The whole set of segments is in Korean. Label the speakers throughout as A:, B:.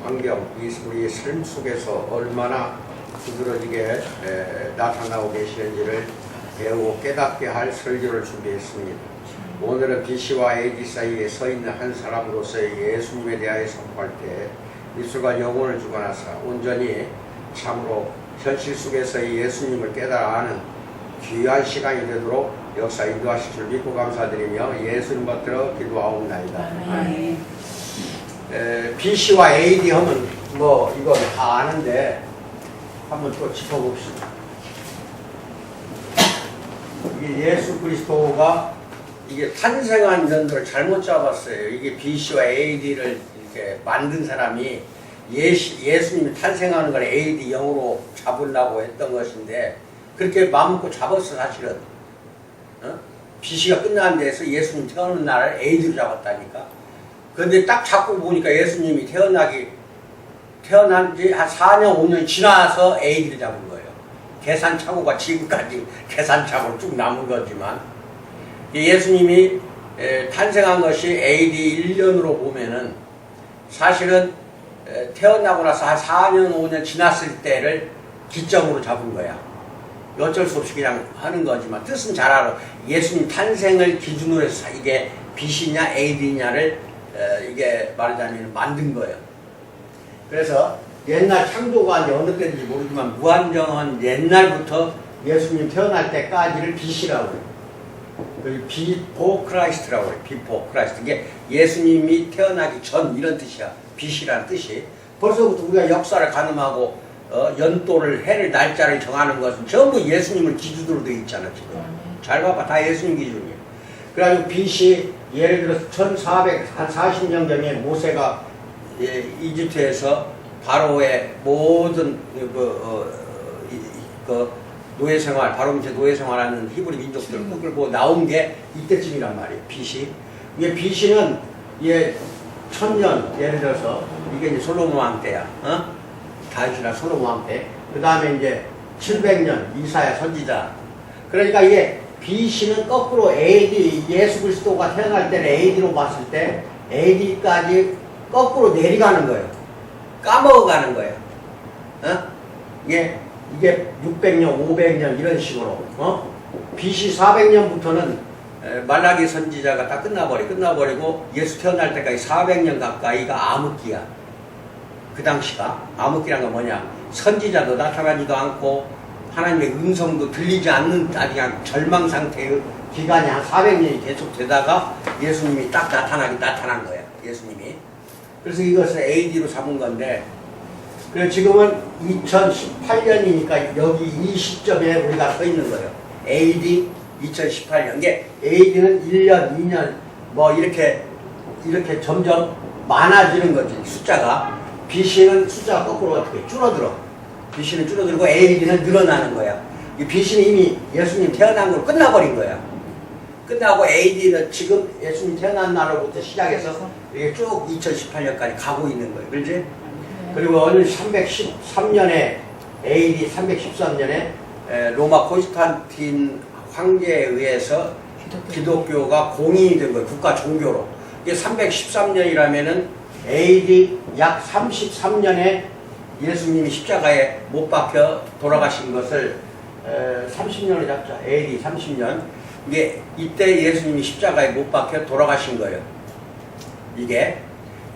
A: 환경, 우리의 삶 속에서 얼마나 두드러지게 나타나고 계시는지를 배우고 깨닫게 할 설교를 준비했습니다. 오늘은 BC와 AD 사이에 서 있는 한 사람으로서의 예수님에 대하여 선포할 때 미술과 영혼을 주고 나서 온전히 참으로 현실 속에서의 예수님을 깨달아 아는 귀한 시간이 되도록 역사 인도하실 줄 믿고 감사드리며 예수님 받들어 기도하옵나이다. BC와 AD 하면 뭐 이거 다 아는데 한번 또 짚어봅시다. 이게 예수 그리스도가 이게 탄생한 연도를 잘못 잡았어요. 이게 BC와 AD를 이렇게 만든 사람이 예수님이 탄생하는 걸 AD 0으로 잡으려고 했던 것인데 그렇게 마음먹고 잡았어 사실은. BC가 끝나는 데에서 예수님 태어난 날을 AD로 잡았다니까. 그런데 딱 잡고 보니까 예수님이 태어난 지 한 4년 5년 지나서 AD를 잡은 거예요. 계산착오가 지금까지 계산착오로 쭉 남은 거지만 예수님이 탄생한 것이 AD 1년으로 보면은 사실은 태어나고 나서 한 4년 5년 지났을 때를 기점으로 잡은 거야. 어쩔 수 없이 그냥 하는 거지만 뜻은 잘 알아. 예수님 탄생을 기준으로 해서 이게 BC냐 AD냐를 이게 말하자면 만든 거예요. 그래서 옛날 창조가 어느 때인지 모르지만 무한정은 옛날부터 예수님 태어날 때까지를 BC라고 해요. 비포 크라이스트라고 해요. 비포 크라이스트. 이게 예수님이 태어나기 전 이런 뜻이야. BC라는 뜻이. 벌써부터 우리가 역사를 가늠하고 연도를 해를 날짜를 정하는 것은 전부 예수님을 기준으로 되어 있잖아 지금. 잘 봐봐. 다 예수님 기준이에요. 그래가지고 BC 예를 들어서 1440년 전에 모세가 이집트에서 바로의 모든 노예 생활, 바로 밑에 노예 생활하는 히브리 민족들을 끌고 나온 게 이때쯤이란 말이에요. BC. 이게 BC는 예 1000년 예를 들어서 이게 이제 솔로몬 왕 때야. 다윗이나 솔로몬 왕 때. 그 다음에 이제 700년 이사야 선지자. 그러니까 이게 BC는 거꾸로 AD 예수 그리스도가 태어날 때는 AD로 봤을 때 AD까지 거꾸로 내려가는 거예요. 까먹어가는 거예요. 이게 600년, 500년 이런 식으로. BC 400년부터는 말라기 선지자가 다 끝나버리고 예수 태어날 때까지 400년 가까이가 암흑기야. 그 당시가. 암흑기란 건 뭐냐? 선지자도 나타나지도 않고 하나님의 음성도 들리지 않는 아주 그냥 절망 상태의 기간이 한 400년이 계속 되다가 예수님이 딱 나타난 거야. 예수님이. 그래서 이것을 AD로 잡은 건데 그래서 지금은 2018년이니까 여기 이 시점에 우리가 서 있는 거예요. AD 2018년. 이게 AD는 1년, 2년 뭐 이렇게 점점 많아지는 거지. 숫자가. BC는 숫자가 거꾸로 어떻게 줄어들어. BC는 줄어들고 AD는 늘어나는 거야. 이 BC는 이미 예수님 태어난 걸 끝나버린 거야. 끝나고 AD는 지금 예수님 태어난 날로부터 시작해서 이게 쭉 2018년까지 가고 있는 거예요. 그렇지? 그리고 어느 313년에 AD 313년에 로마 콘스탄틴 황제에 의해서 기독교가 공인이 된 거예요. 국가 종교로. 이게 313년이라면은 AD 약 33년에 예수님이 십자가에 못 박혀 돌아가신 것을 30년을 잡자. AD 30년. 이게 이때 예수님이 십자가에 못 박혀 돌아가신 거예요. 이게.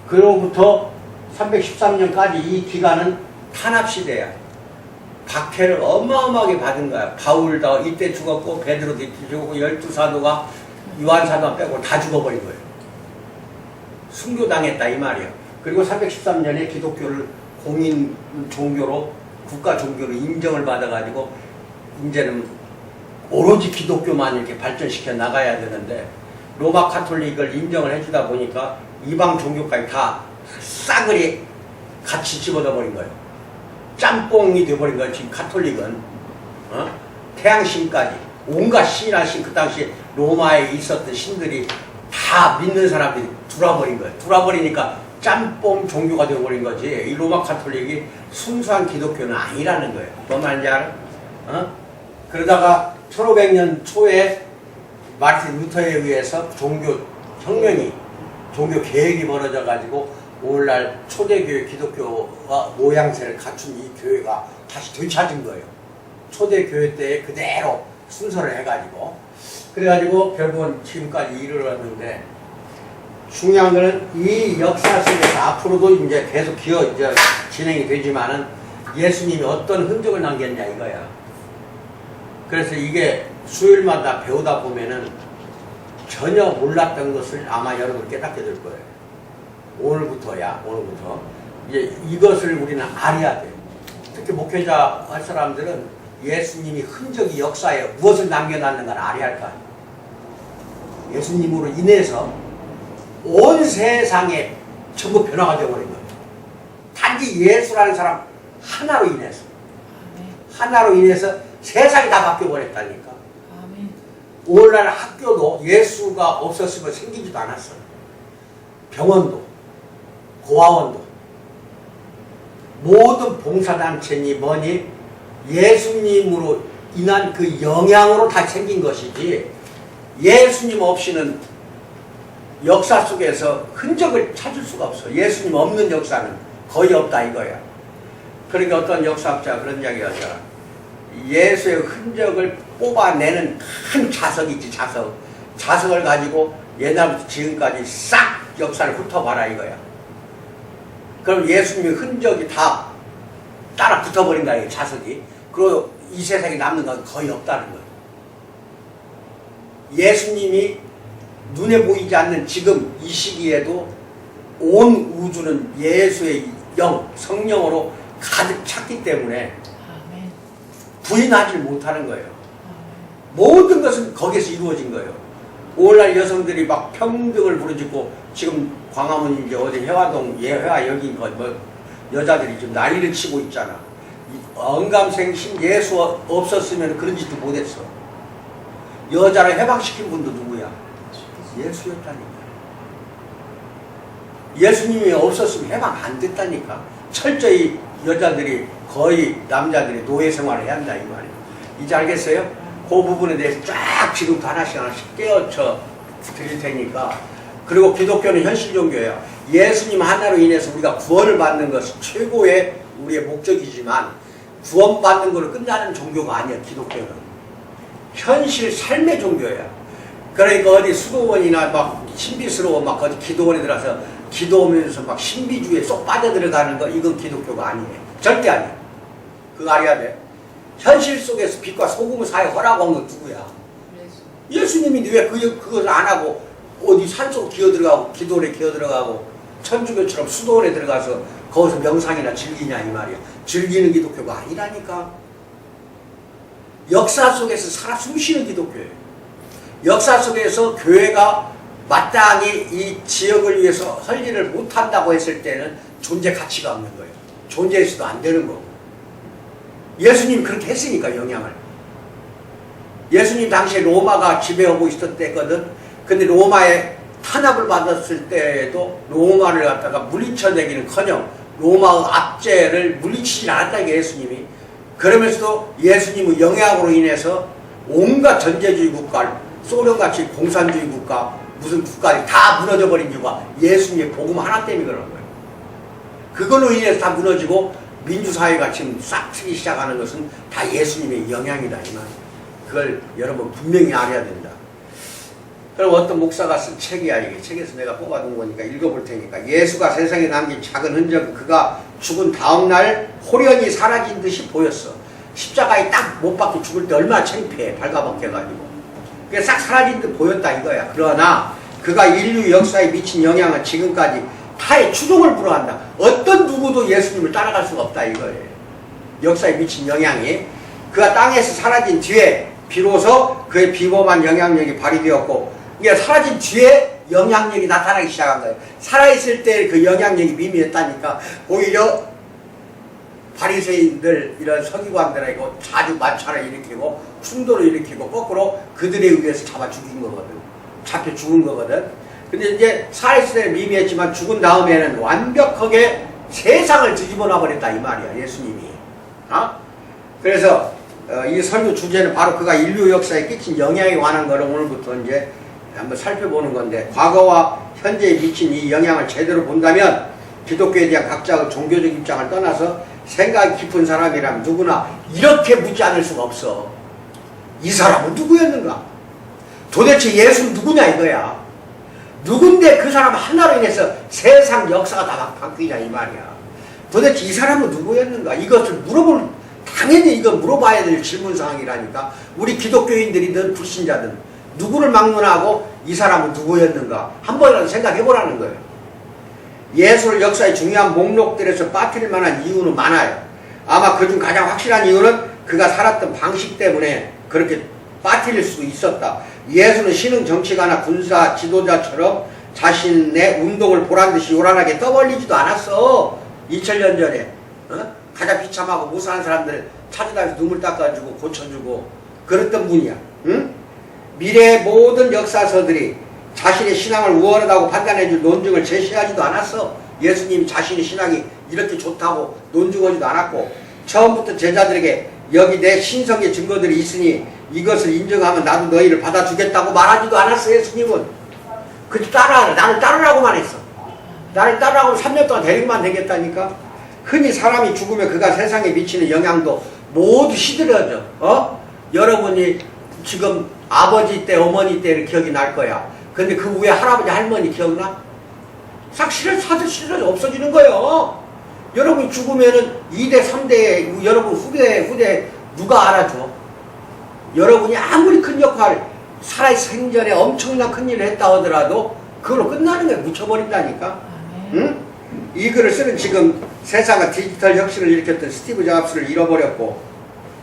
A: 그로부터 313년까지 이 기간은 탄압시대야. 박해를 어마어마하게 받은 거야. 바울도 이때 죽었고 베드로도 이때 죽었고 12사도가 요한사도만 빼고 다 죽어버린 거예요. 순교당했다 이 말이에요. 그리고 313년에 기독교를 공인 종교로 국가 종교로 인정을 받아가지고 이제는 오로지 기독교만 이렇게 발전시켜 나가야 되는데 로마 카톨릭을 인정을 해주다 보니까 이방 종교까지 다 싸그리 같이 집어넣어 버린 거예요. 짬뽕이 돼버린 거예요. 지금 카톨릭은 태양신까지 온갖 신이나 신 그 당시 로마에 있었던 신들이 다 믿는 사람들이 들어와버린 거예요. 들어와버리니까 짬뽕 종교가 되어버린 거지. 이 로마 카톨릭이 순수한 기독교는 아니라는 거예요. 뭔 말인지 알아? 그러다가 1500년 초에 마르틴 루터에 의해서 종교 혁명이 종교 개혁이 벌어져 가지고 오늘날 초대교회 기독교와 모양새를 갖춘 이 교회가 다시 되찾은 거예요. 초대교회 때 그대로 순서를 해가지고. 그래가지고 결국은 지금까지 이르렀는데, 중요한 거는 이 역사 속에서 앞으로도 이제 계속 이제 진행이 되지만은 예수님이 어떤 흔적을 남겼냐 이거야. 그래서 이게 수요일마다 배우다 보면은 전혀 몰랐던 것을 아마 여러분 깨닫게 될 거예요. 오늘부터 이제 이것을 우리는 알아야 돼요. 특히 목회자 할 사람들은 예수님이 흔적이 역사에 무엇을 남겨놨는가를 알아야 할 거 아니에요. 예수님으로 인해서 온 세상에 전부 변화가 되어버린 거예요. 단지 예수라는 사람 하나로 인해서. 하나로 인해서 세상이 다 바뀌어버렸다니까. 오늘날 학교도 예수가 없었으면 생기지도 않았어요. 병원도, 고아원도, 모든 봉사단체니 뭐니 예수님으로 인한 그 영향으로 다 생긴 것이지, 예수님 없이는 역사 속에서 흔적을 찾을 수가 없어. 예수님 없는 역사는 거의 없다 이거야. 그러니까 어떤 역사학자가 그런 이야기 하잖아. 예수의 흔적을 뽑아내는 큰 자석이지, 자석. 자석을 가지고 옛날부터 지금까지 싹 역사를 훑어봐라 이거야. 그럼 예수님의 흔적이 다 따라 붙어버린다, 이 자석이. 그리고 이 세상에 남는 건 거의 없다는 거야. 예수님이 눈에 보이지 않는 지금 이 시기에도 온 우주는 예수의 영, 성령으로 가득 찼기 때문에 부인하지 못하는 거예요. 모든 것은 거기서 이루어진 거예요. 오늘날 여성들이 막 평등을 부르짖고, 지금 광화문 이제 어디 해화동 예화 여기 뭐 여자들이 좀 난리를 치고 있잖아. 언감생심 예수 없었으면 그런 짓도 못했어. 여자를 해방시킨 분도 누구야? 예수였다니까. 예수님이 없었으면 해방 안 됐다니까. 철저히 여자들이 거의 남자들이 노예 생활을 해야 한다 이 말이에요. 이제 알겠어요? 그 부분에 대해서 쫙 지금부터 하나씩 깨우쳐 드릴 테니까. 그리고 기독교는 현실 종교예요. 예수님 하나로 인해서 우리가 구원을 받는 것이 최고의 우리의 목적이지만, 구원받는 걸로 끝나는 종교가 아니야. 기독교는 현실 삶의 종교야. 그러니까 어디 수도원이나 막 신비스러워 막 어디 기도원에 들어가서 기도하면서 막 신비주의에 쏙 빠져들어가는 거, 이건 기독교가 아니에요. 절대 아니에요. 그거 알아야 돼. 현실 속에서 빛과 소금을 사회 허락한 건 누구야? 예수님이 왜 그것을 안 하고 어디 산속 기어 들어가고 기도원에 기어 들어가고 천주교처럼 수도원에 들어가서 거기서 명상이나 즐기냐 이 말이야. 즐기는 기독교가 아니라니까. 역사 속에서 살아 숨쉬는 기독교예요. 역사 속에서 교회가 마땅히 이 지역을 위해서 할 일을 못한다고 했을 때는 존재 가치가 없는 거예요. 존재해서도 안 되는 거고. 예수님이 그렇게 했으니까, 영향을. 예수님 당시에 로마가 지배하고 있었을 때거든. 근데 로마에 탄압을 받았을 때에도 로마를 갖다가 물리쳐내기는커녕 로마의 압제를 물리치지 않았다 이게 예수님이. 그러면서도 예수님의 영향으로 인해서 온갖 전제주의 국가, 소련같이 공산주의 국가, 무슨 국가들이 다 무너져 버린 이유가 예수님의 복음 하나 때문에 그런 거예요. 그걸로 인해서 다 무너지고 민주사회가 지금 싹 트기 시작하는 것은 다 예수님의 영향이다 이 말이에요. 그걸 여러분 분명히 알아야 된다. 그럼 어떤 목사가 쓴 책이야 이게. 책에서 내가 뽑아둔 거니까 읽어볼 테니까. 예수가 세상에 남긴 작은 흔적은 그가 죽은 다음날 홀연히 사라진 듯이 보였어. 십자가에 딱 못 박혀 죽을 때 얼마나 창피해. 발가벗겨가지고. 그게 싹 사라진 듯 보였다 이거야. 그러나 그가 인류 역사에 미친 영향은 지금까지 타의 추종을 불허한다. 어떤 누구도 예수님을 따라갈 수가 없다 이거예요. 역사에 미친 영향이. 그가 땅에서 사라진 뒤에 비로소 그의 비범한 영향력이 발휘되었고, 이게 사라진 뒤에 영향력이 나타나기 시작한 거예요. 살아있을 때 그 영향력이 미미했다니까. 오히려 바리새인들 이런 서기관들에게 자주 만찬을 일으키고 충돌을 일으키고 거꾸로 그들에 의해서 잡아 죽인 거거든. 잡혀 죽은 거거든. 근데 이제 살아있을 때 미미했지만 죽은 다음에는 완벽하게 세상을 뒤집어 놔버렸다 이 말이야 예수님이. 그래서 이 설교 주제는 바로 그가 인류 역사에 끼친 영향에 관한 거를 오늘부터 이제 한번 살펴보는 건데, 과거와 현재에 미친 이 영향을 제대로 본다면 기독교에 대한 각자의 종교적 입장을 떠나서 생각이 깊은 사람이라면 누구나 이렇게 묻지 않을 수가 없어. 이 사람은 누구였는가? 도대체 예수는 누구냐 이거야. 누군데 그 사람 하나로 인해서 세상 역사가 다 바뀌냐 이 말이야. 도대체 이 사람은 누구였는가? 이것을 당연히 이거 물어봐야 될 질문사항이라니까. 우리 기독교인들이든 불신자든 누구를 막론하고 이 사람은 누구였는가 한 번이라도 생각해보라는 거예요. 예술 역사의 중요한 목록들에서 빠뜨릴 만한 이유는 많아요. 아마 그중 가장 확실한 이유는 그가 살았던 방식 때문에 그렇게 빠뜨릴 수도 있었다. 예수는 신흥 정치가나 군사 지도자처럼 자신의 운동을 보란듯이 요란하게 떠벌리지도 않았어. 2000년 전에 가장 비참하고 무사한 사람들 찾아다니면서 눈물 닦아주고 고쳐주고 그랬던 분이야. 응? 미래의 모든 역사서들이 자신의 신앙을 우월하다고 판단해줄 논증을 제시하지도 않았어. 예수님 자신의 신앙이 이렇게 좋다고 논증하지도 않았고, 처음부터 제자들에게 여기 내 신성의 증거들이 있으니 이것을 인정하면 나도 너희를 받아주겠다고 말하지도 않았어. 예수님은 그 따라하라, 나를 따르라고만 했어. 나를 따르라고 3년 동안 데리고만 되겠다니까. 흔히 사람이 죽으면 그가 세상에 미치는 영향도 모두 시들어져. 여러분이 지금 아버지 때 어머니 때를 기억이 날 거야. 근데 그 후에 할아버지 할머니 기억나? 싹 사실 없어지는 거예요. 여러분이 죽으면은 2대 3대 여러분 후대 누가 알아줘? 여러분이 아무리 큰 역할 살아있을 생전에 엄청난 큰 일을 했다 하더라도 그걸로 끝나는 거야. 묻혀버린다니까. 응? 이 글을 쓰는 지금 세상과 디지털 혁신을 일으켰던 스티브 잡스를 잃어버렸고,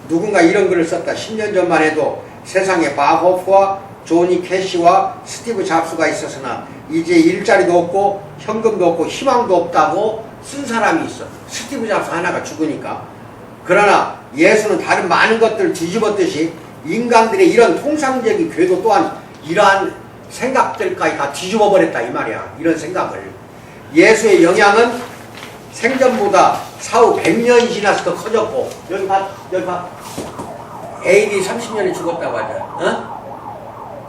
A: 누군가 이런 글을 썼다. 10년 전만 해도 세상에 바호프와 조니 캐시와 스티브 잡스가 있었으나 이제 일자리도 없고 현금도 없고 희망도 없다고 쓴 사람이 있어. 스티브 잡스 하나가 죽으니까. 그러나 예수는 다른 많은 것들을 뒤집었듯이 인간들의 이런 통상적인 궤도 또한 이러한 생각들까지 다 뒤집어 버렸다 이 말이야. 이런 생각을. 예수의 영향은 생전보다 사후 100년이 지나서 더 커졌고, 여기 봐. AD 30년에 죽었다고 하자.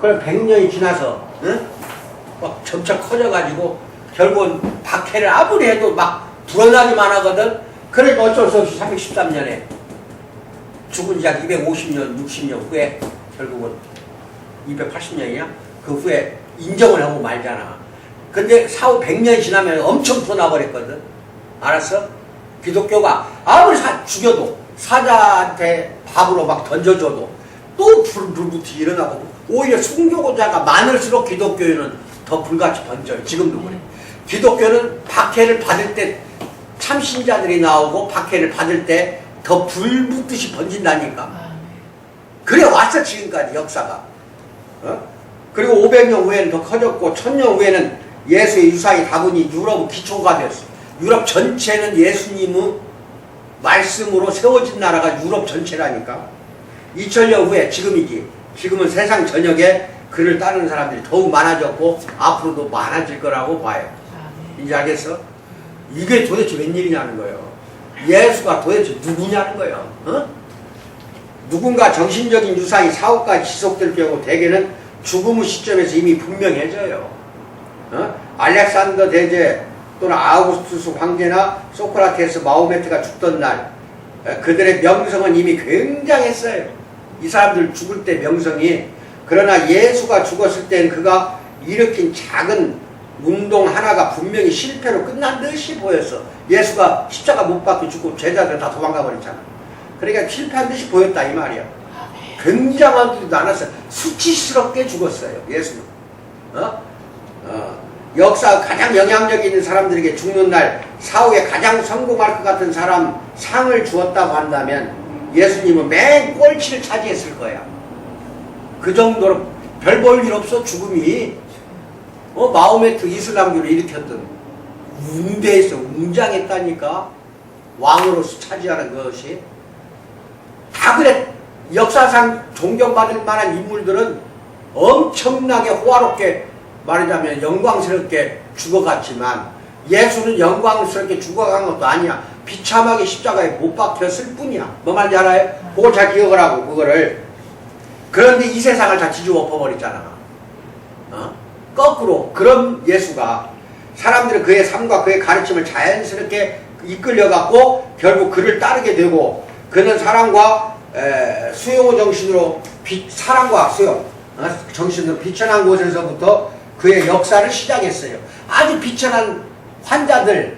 A: 그럼 100년이 지나서 막 점차 커져가지고 결국은 박해를 아무리 해도 막 불어나기만 하거든. 그러니까 어쩔 수 없이 313년에 죽은 지 약 250년 60년 후에 결국은 280년이야? 그 후에 인정을 하고 말잖아. 근데 사후 100년이 지나면 엄청 불어나버렸거든. 알았어? 기독교가 아무리 죽여도 사자한테 밥으로 막 던져줘도 또 불부터 일어나고, 오히려 순교자가 많을수록 기독교는 더 불같이 번져요. 지금도 그래. 기독교는 박해를 받을 때 참신자들이 나오고 박해를 받을 때 더 불붙듯이 번진다니까. 그래 왔어 지금까지 역사가. 그리고 500년 후에는 더 커졌고 1000년 후에는 예수의 유산이 다분히 유럽 기초가 됐어. 유럽 전체는 예수님의 말씀으로 세워진 나라가 유럽 전체라니까. 2000년 후에 지금은 세상 전역에 그를 따르는 사람들이 더욱 많아졌고 앞으로도 많아질 거라고 봐요. 이제 알겠어? 이게 도대체 웬일이냐는 거예요. 예수가 도대체 누구냐는 거예요. 누군가 정신적인 유산이 사후까지 지속될 경우 대개는 죽음의 시점에서 이미 분명해져요. 알렉산더 대제 또는 아우구스투스 황제나 소크라테스 마호메트가 죽던 날 그들의 명성은 이미 굉장했어요. 이 사람들 죽을 때 명성이. 그러나 예수가 죽었을 때는 그가 일으킨 작은 운동 하나가 분명히 실패로 끝난 듯이 보였어. 예수가 십자가 못 박혀 죽고 제자들 다 도망가 버렸잖아. 그러니까 실패한 듯이 보였다 이 말이야. 굉장한 일도 안 왔어요. 수치스럽게 죽었어요 예수는. 역사 가장 영향력 있는 사람들에게 죽는 날 사후에 가장 성공할 것 같은 사람 상을 주었다고 한다면 예수님은 맨 꼴찌를 차지했을 거야. 그 정도로 별 볼 일 없어 죽음이. 마호메트 이슬람교를 일으켰던 웅대했어. 웅장했다니까. 왕으로서 차지하는 것이 다 그래. 역사상 존경받을 만한 인물들은 엄청나게 호화롭게 말하자면 영광스럽게 죽어갔지만 예수는 영광스럽게 죽어간 것도 아니야. 비참하게 십자가에 못 박혔을 뿐이야. 뭐 말인지 알아요? 그걸 잘 기억을 하고 그거를. 그런데 이 세상을 다 뒤집어 엎어버렸잖아. 거꾸로 그런 예수가 사람들은 그의 삶과 그의 가르침을 자연스럽게 이끌려갖고 결국 그를 따르게 되고 그는 사랑과 수용 정신으로 사랑과 수용 정신으로 비천한 곳에서부터 그의 역사를 시작했어요. 아주 비천한 환자들,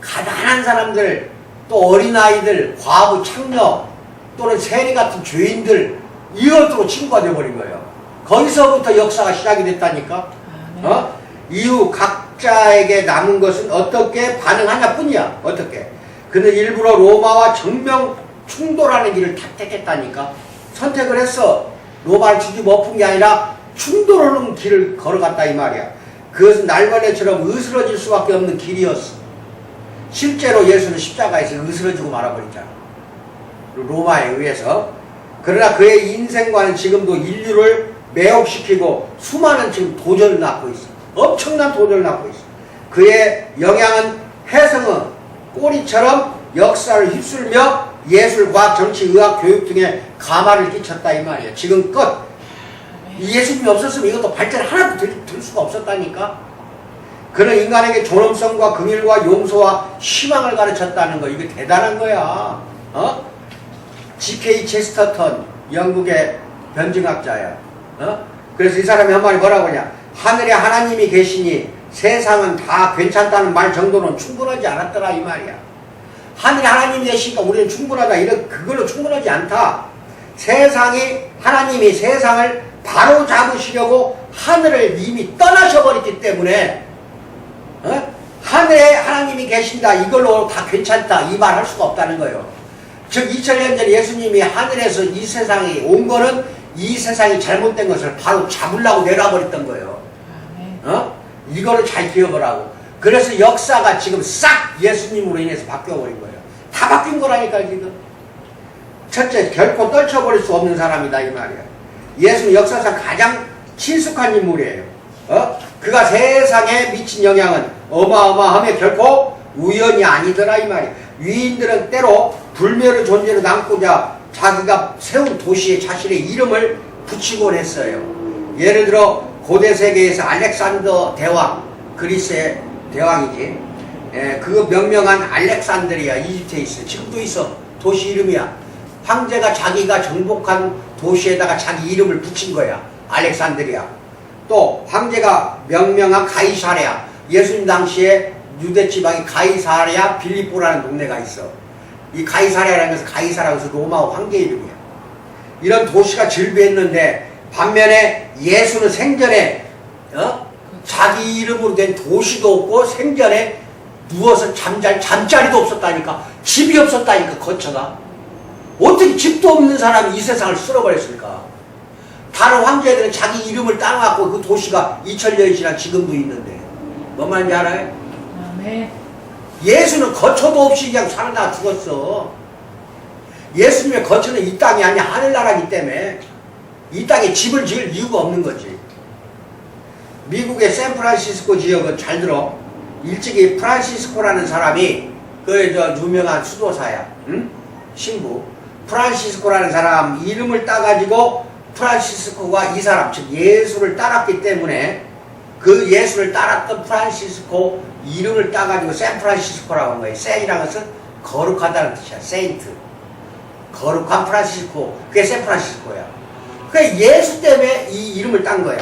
A: 가난한 사람들, 또 어린아이들, 과부, 창녀 또는 세리 같은 죄인들 이것으로 친구가 되어버린 거예요. 거기서부터 역사가 시작이 됐다니까. 이후 각자에게 남은 것은 어떻게 반응하냐 뿐이야. 어떻게. 그는 일부러 로마와 정면 충돌하는 길을 택했다니까. 선택을 했어. 로마를 뒤집어 엎은 게 아니라 충돌하는 길을 걸어갔다 이 말이야. 그것은 날벌레처럼 으스러질 수밖에 없는 길이었어. 실제로 예수는 십자가에서 으스러지고 말아버리잖아. 로마에 의해서. 그러나 그의 인생과는 지금도 인류를 매혹시키고 수많은 지금 도전을 낳고 있어. 엄청난 도전을 낳고 있어. 그의 영향은 해성의 꼬리처럼 역사를 휩쓸며 예술, 과학, 정치, 의학, 교육 등에 가마를 끼쳤다 이 말이야. 지금껏 예수님이 없었으면 이것도 발전 하나도 들 수가 없었다니까. 그는 인간에게 존엄성과 긍휼과 용서와 희망을 가르쳤다는 거. 이게 대단한 거야. G.K. 체스터턴 영국의 변증학자야. 그래서 이 사람이 한 말이 뭐라고 하냐. 하늘에 하나님이 계시니 세상은 다 괜찮다는 말 정도는 충분하지 않았더라 이 말이야. 하늘에 하나님이 계시니까 우리는 충분하다. 그걸로 충분하지 않다. 하나님이 세상을 바로 잡으시려고 하늘을 이미 떠나셔버렸기 때문에 하늘에 하나님이 계신다. 이걸로 다 괜찮다. 이 말 할 수가 없다는 거예요. 즉 2000년 전에 예수님이 하늘에서 이 세상에 온 거는 이 세상이 잘못된 것을 바로 잡으려고 내려버렸던 거예요. 이거를 잘 기억을 하고. 그래서 역사가 지금 싹 예수님으로 인해서 바뀌어버린 거예요. 다 바뀐 거라니까 지금. 첫째, 결코 떨쳐버릴 수 없는 사람이다 이 말이야. 예수는 역사상 가장 친숙한 인물이에요. 그가 세상에 미친 영향은 어마어마하며 결코 우연이 아니더라 이 말이야. 위인들은 때로 불멸의 존재로 남고자 자기가 세운 도시에 자신의 이름을 붙이곤 했어요. 예를 들어 고대 세계에서 알렉산더 대왕, 그리스의 대왕이지. 그 명명한 알렉산드리아, 이집트에 있어. 지금도 있어. 도시 이름이야. 황제가 자기가 정복한 도시에다가 자기 이름을 붙인 거야. 알렉산드리아. 또 황제가 명명한 가이사랴. 예수님 당시에 유대 지방이 가이사랴 빌립보라는 동네가 있어. 이 가이사랴라는 것은 가이사라고 해서 로마 황제 이름이야. 이런 도시가 즐비했는데 반면에 예수는 생전에 자기 이름으로 된 도시도 없고 생전에 누워서 잠자리도 없었다니까. 집이 없었다니까. 거처가 어떻게 집도 없는 사람이 이 세상을 쓸어버렸을까. 다른 황제들은 자기 이름을 따놓고 그 도시가 2000년이 지난 지금도 있는데 뭔 말인지 알아요? 예수는 거처도 없이 그냥 살다 죽었어. 예수님의 거처는 이 땅이 아니야. 하늘나라이기 때문에 이 땅에 집을 지을 이유가 없는 거지. 미국의 샌프란시스코 지역은 잘 들어. 일찍이 프란시스코라는 사람이 유명한 수도사야. 신부. 프란시스코라는 사람 이름을 따가지고 프란시스코가 이 사람 즉 예수를 따랐기 때문에 그 예수를 따랐던 프란시스코 이름을 따가지고 샌프란시스코라고 한 거예요. 샌이라는 것은 거룩하다는 뜻이야. 세인트. 거룩한 프란시스코. 그게 샌프란시스코야. 그러니까 예수 때문에 이 이름을 딴 거야.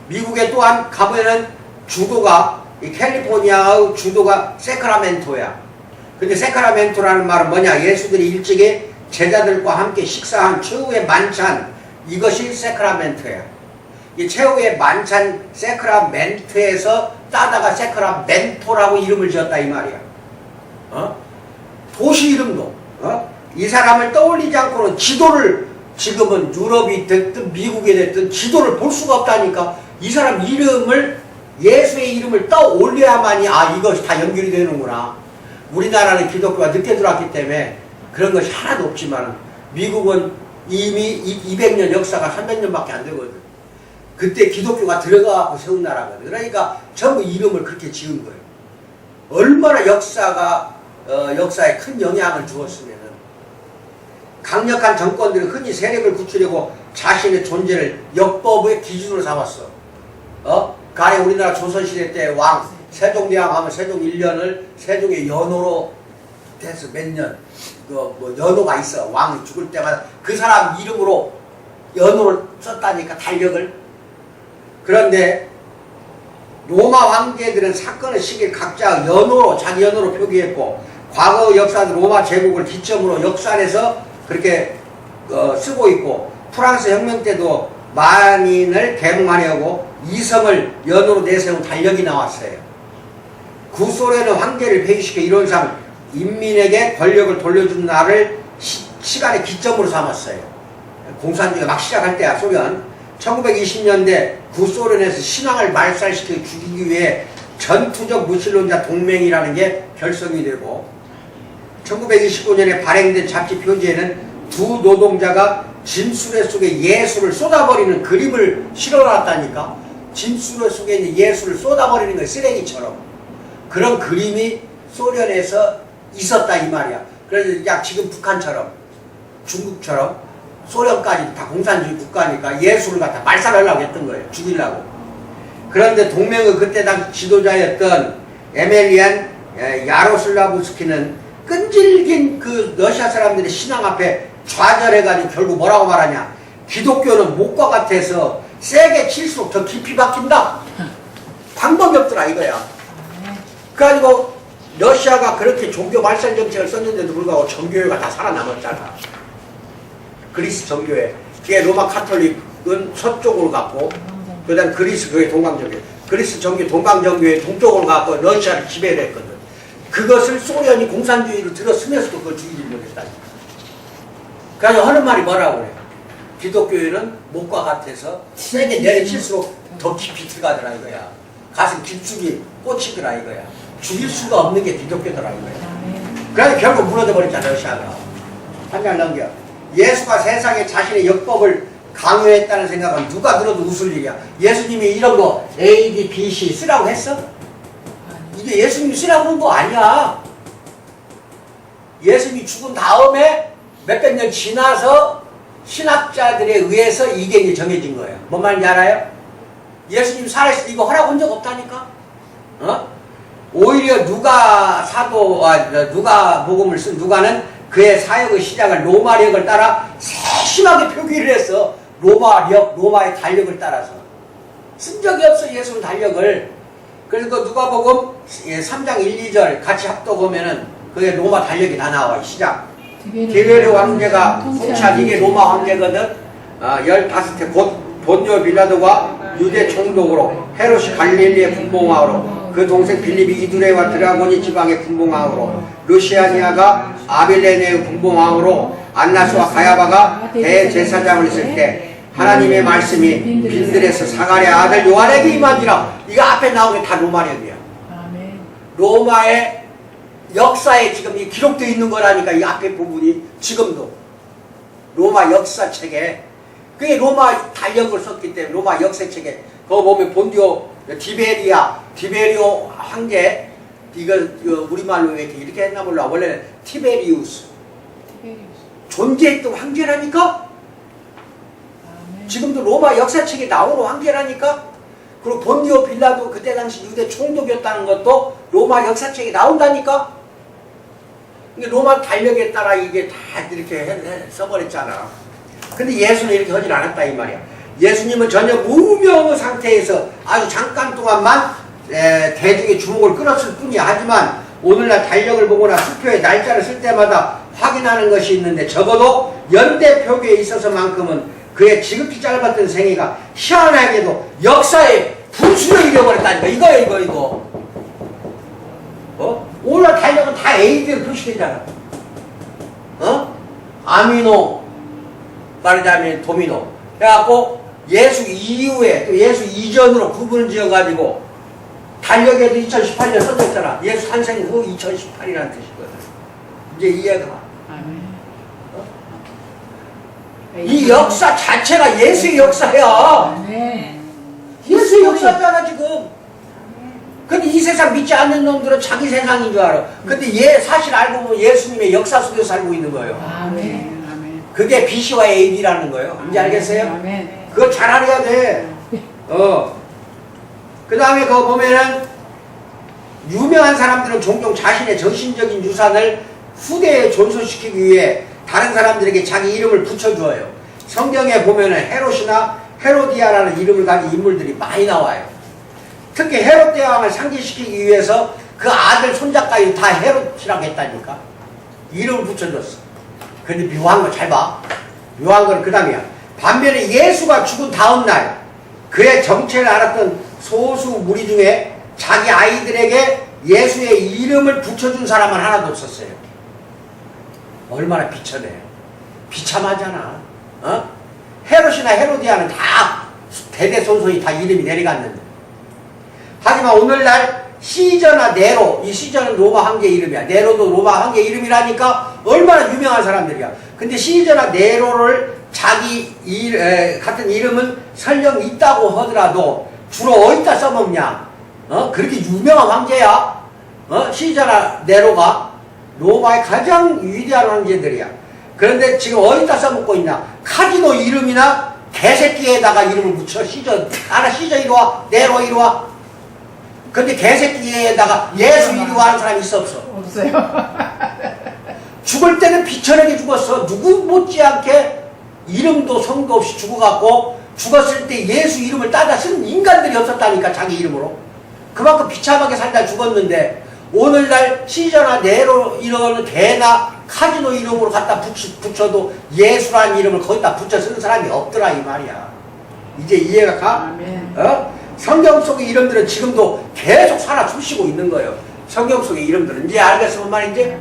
A: 미국에 또한 가보면은 주도가 이 캘리포니아의 주도가 세크라멘토야. 근데 세크라멘토라는 말은 뭐냐? 예수들이 일찍이 제자들과 함께 식사한 최후의 만찬, 이것이 세크라멘토야. 이 최후의 만찬 세크라멘토에서 따다가 세크라멘토라고 이름을 지었다 이 말이야. 도시 이름도 이 사람을 떠올리지 않고는 지도를, 지금은 유럽이 됐든 미국이 됐든 지도를 볼 수가 없다니까. 이 사람 이름을, 예수의 이름을 떠올려야만이 이것이 다 연결이 되는구나. 우리나라는 기독교가 늦게 들어왔기 때문에 그런 것이 하나도 없지만 미국은 이미 200년 역사가 300년밖에 안 되거든. 그때 기독교가 들어가고 세운 나라거든. 그러니까 전부 이름을 그렇게 지은 거예요. 얼마나 역사에 큰 영향을 주었으면은. 강력한 정권들은 흔히 세력을 구추려고 자신의 존재를 역법의 기준으로 삼았어. 가령 우리나라 조선시대 때 왕 세종대왕 하면 세종 1년을 세종의 연호로 돼서 몇 년, 뭐 연호가 있어. 왕이 죽을 때마다 그 사람 이름으로 연호를 썼다니까, 달력을. 그런데 로마 왕제들은 사건의 시기를 각자 연호로, 자기 연호로 표기했고, 과거 역사는 로마 제국을 기점으로 역사에서 그렇게 쓰고 있고, 프랑스 혁명 때도 만인을 계몽하려고 이성을 연호로 내세운 달력이 나왔어요. 구소련은 황제를 폐위시켜 이론상 인민에게 권력을 돌려준 날을 시간의 기점으로 삼았어요. 공산주의가 막 시작할 때야, 소련. 1920년대 구소련에서 신앙을 말살시켜 죽이기 위해 전투적 무신론자 동맹이라는 게 결성이 되고, 1929년에 발행된 잡지 표지에는 두 노동자가 진수레 속에 예수를 쏟아버리는 그림을 실어놨다니까. 진수레 속에 있는 예수를 쏟아버리는 거예요, 쓰레기처럼. 그런 그림이 소련에서 있었다 이 말이야. 그래서 약 지금 북한처럼, 중국처럼 소련까지 다 공산주의 국가니까 예수를 갖다 말살하려고 했던 거예요. 죽이려고. 그런데 동맹의 그때 당 지도자였던 에멜리안 야로슬라브스키는 끈질긴 그 러시아 사람들의 신앙 앞에 좌절해가지고 결국 뭐라고 말하냐. 기독교는 목과 같아서 세게 칠수록 더 깊이 박힌다. 방법이 없더라 이거야. 그래가지고 러시아가 그렇게 종교 말살 정책을 썼는데도 불구하고 정교회가 다 살아남았잖아. 그리스 정교회. 그게 로마 카톨릭은 서쪽으로 갔고, 그 다음 그리스 그게 동방정교회. 그리스 정교 동방정교회 동쪽으로 갔고 러시아를 지배를 했거든. 그것을 소련이 공산주의를 들어쓰면서도 그걸 죽이지 못했다니까. 그래서 하는 말이 뭐라고 그래. 기독교회는 목과 같아서 세게 내리칠수록 더 깊이 들어가더라 이거야. 가슴 깊숙이 꽂히더라 이거야. 죽일 수가 없는 게 기독교더라 이거야. 그래서 결국 무너져 버렸잖아 러시아가. 한 장 넘겨. 예수가 세상에 자신의 역법을 강요했다는 생각은 누가 들어도 웃을 일이야. 예수님이 이런 거 AD, BC 쓰라고 했어? 이게 예수님이 쓰라고 한 거 아니야. 예수님이 죽은 다음에 몇백 년 지나서 신학자들에 의해서 이게 이제 정해진 거예요. 뭔 말인지 알아요? 예수님 살아있을 때 이거 허락 한 적 없다니까? 오히려 누가 복음을 쓴 누가는 그의 사역의 시작을 로마력을 따라 세심하게 표기를 했어. 로마의 달력을 따라서. 쓴 적이 없어, 예수는 달력을. 그래서 그 누가복음 3장 1, 2절 같이 합독하면은 그게 로마 달력이 다 나와, 시작. 디베르 황제가 통치한 이게 로마 황제거든. 15회 곧 본디오 빌라도가 유대 총독으로 헤롯이 갈릴리의 분봉왕으로 그 동생 빌립이 이두레와 드라고니 지방의 분봉왕으로 루시아니아가 아빌레네의 분봉왕으로 안나스와 가야바가 대제사장을 있을 때 하나님의 말씀이 빈들에서 사가랴 아들 요한에게 임한지라. 이거 앞에 나오는 게 다 로마력이야. 로마의 역사에 지금 이 기록되어 있는 거라니까. 이 앞에 부분이 지금도 로마 역사책에 그게 로마 달력을 썼기 때문에 로마 역사책에 그거 보면 본디오 디베리오 황제 이거 우리말로 왜 이렇게 했나 몰라. 원래는 티베리우스 존재했던 황제라니까. 지금도 로마 역사책에 나오는 황제라니까. 그리고 본디오 빌라도 그때 당시 유대 총독이었다는 것도 로마 역사책에 나온다니까. 로마 달력에 따라 이게 다 이렇게 써버렸잖아. 근데 예수는 이렇게 하질 않았다 이 말이야. 예수님은 전혀 무명의 상태에서 아주 잠깐 동안만 대중의 주목을 끌었을 뿐이야. 하지만 오늘날 달력을 보거나 수표의 날짜를 쓸 때마다 확인하는 것이 있는데 적어도 연대 표기에 있어서만큼은 그의 지극히 짧았던 생애가 희한하게도 역사의 분수를 잃어버렸다니까. 이거. 오늘 달력은 다 AD로 표시되잖아. 아미노, 말하자면 도미노. 그래갖고 예수 이후에 또 예수 이전으로 구분을 지어가지고 달력에도 2018년 써졌잖아. 예수 탄생 후 2018이라는 뜻이거든. 이제 이해가. 이 역사 자체가 예수의 역사야. 예수의 역사잖아 지금. 근데 이 세상 믿지 않는 놈들은 자기 세상인 줄 알아. 근데 사실 알고 보면 예수님의 역사 속에서 살고 있는 거예요. 그게 BC와 AD라는 거예요. 이제 알겠어요? 그걸 잘 알아야 돼. 그 다음에 그거 보면은 유명한 사람들은 종종 자신의 정신적인 유산을 후대에 존속시키기 위해 다른 사람들에게 자기 이름을 붙여주어요. 성경에 보면은 헤롯이나 헤로디아라는 이름을 가진 인물들이 많이 나와요. 특히 헤롯 대왕을 상징시키기 위해서 그 아들 손자까지 다 헤롯이라고 했다니까. 이름을 붙여줬어. 근데 묘한 거 잘 봐. 묘한 거는 그 다음이야. 반면에 예수가 죽은 다음 날 그의 정체를 알았던 소수 무리 중에 자기 아이들에게 예수의 이름을 붙여준 사람은 하나도 없었어요. 얼마나 비참해. 비참하잖아. 어? 헤롯이나 헤로디아는 다 대대손손이 다 이름이 내려갔는데. 하지만 오늘날 시저나 네로, 이 시저는 로마 황제 이름이야. 네로도 로마 황제 이름이라니까 얼마나 유명한 사람들이야. 근데 시저나 네로를 자기 같은 이름은 설령 있다고 하더라도 주로 어디다 써먹냐? 그렇게 유명한 황제야. 시저나 네로가 로마의 가장 위대한 황제들이야. 그런데 지금 어디다 써먹고 있냐? 카지노 이름이나 개새끼에다가 이름을 붙여. 시저, 알아? 시저 이리 와. 네로 이리 와. 근데 개새끼에다가 예수 이리 와 하는 사람이 있어 없어?
B: 없어요.
A: 죽을 때는 비천하게 죽었어. 누구 못지않게 이름도 성도 없이 죽어갖고 죽었을 때 예수 이름을 따다 쓰는 인간들이 없었다니까. 자기 이름으로. 그만큼 비참하게 살다 죽었는데 오늘날 시저나 네로 이런 개나 카지노 이름으로 갖다 붙여도 예수라는 이름을 거기다 붙여 쓰는 사람이 없더라 이 말이야. 이제 이해가 가?
B: 아멘.
A: 성경 속의 이름들은 지금도 계속 살아 숨쉬고 있는 거예요. 성경 속의 이름들은. 이제 알겠어 뭔 말인지?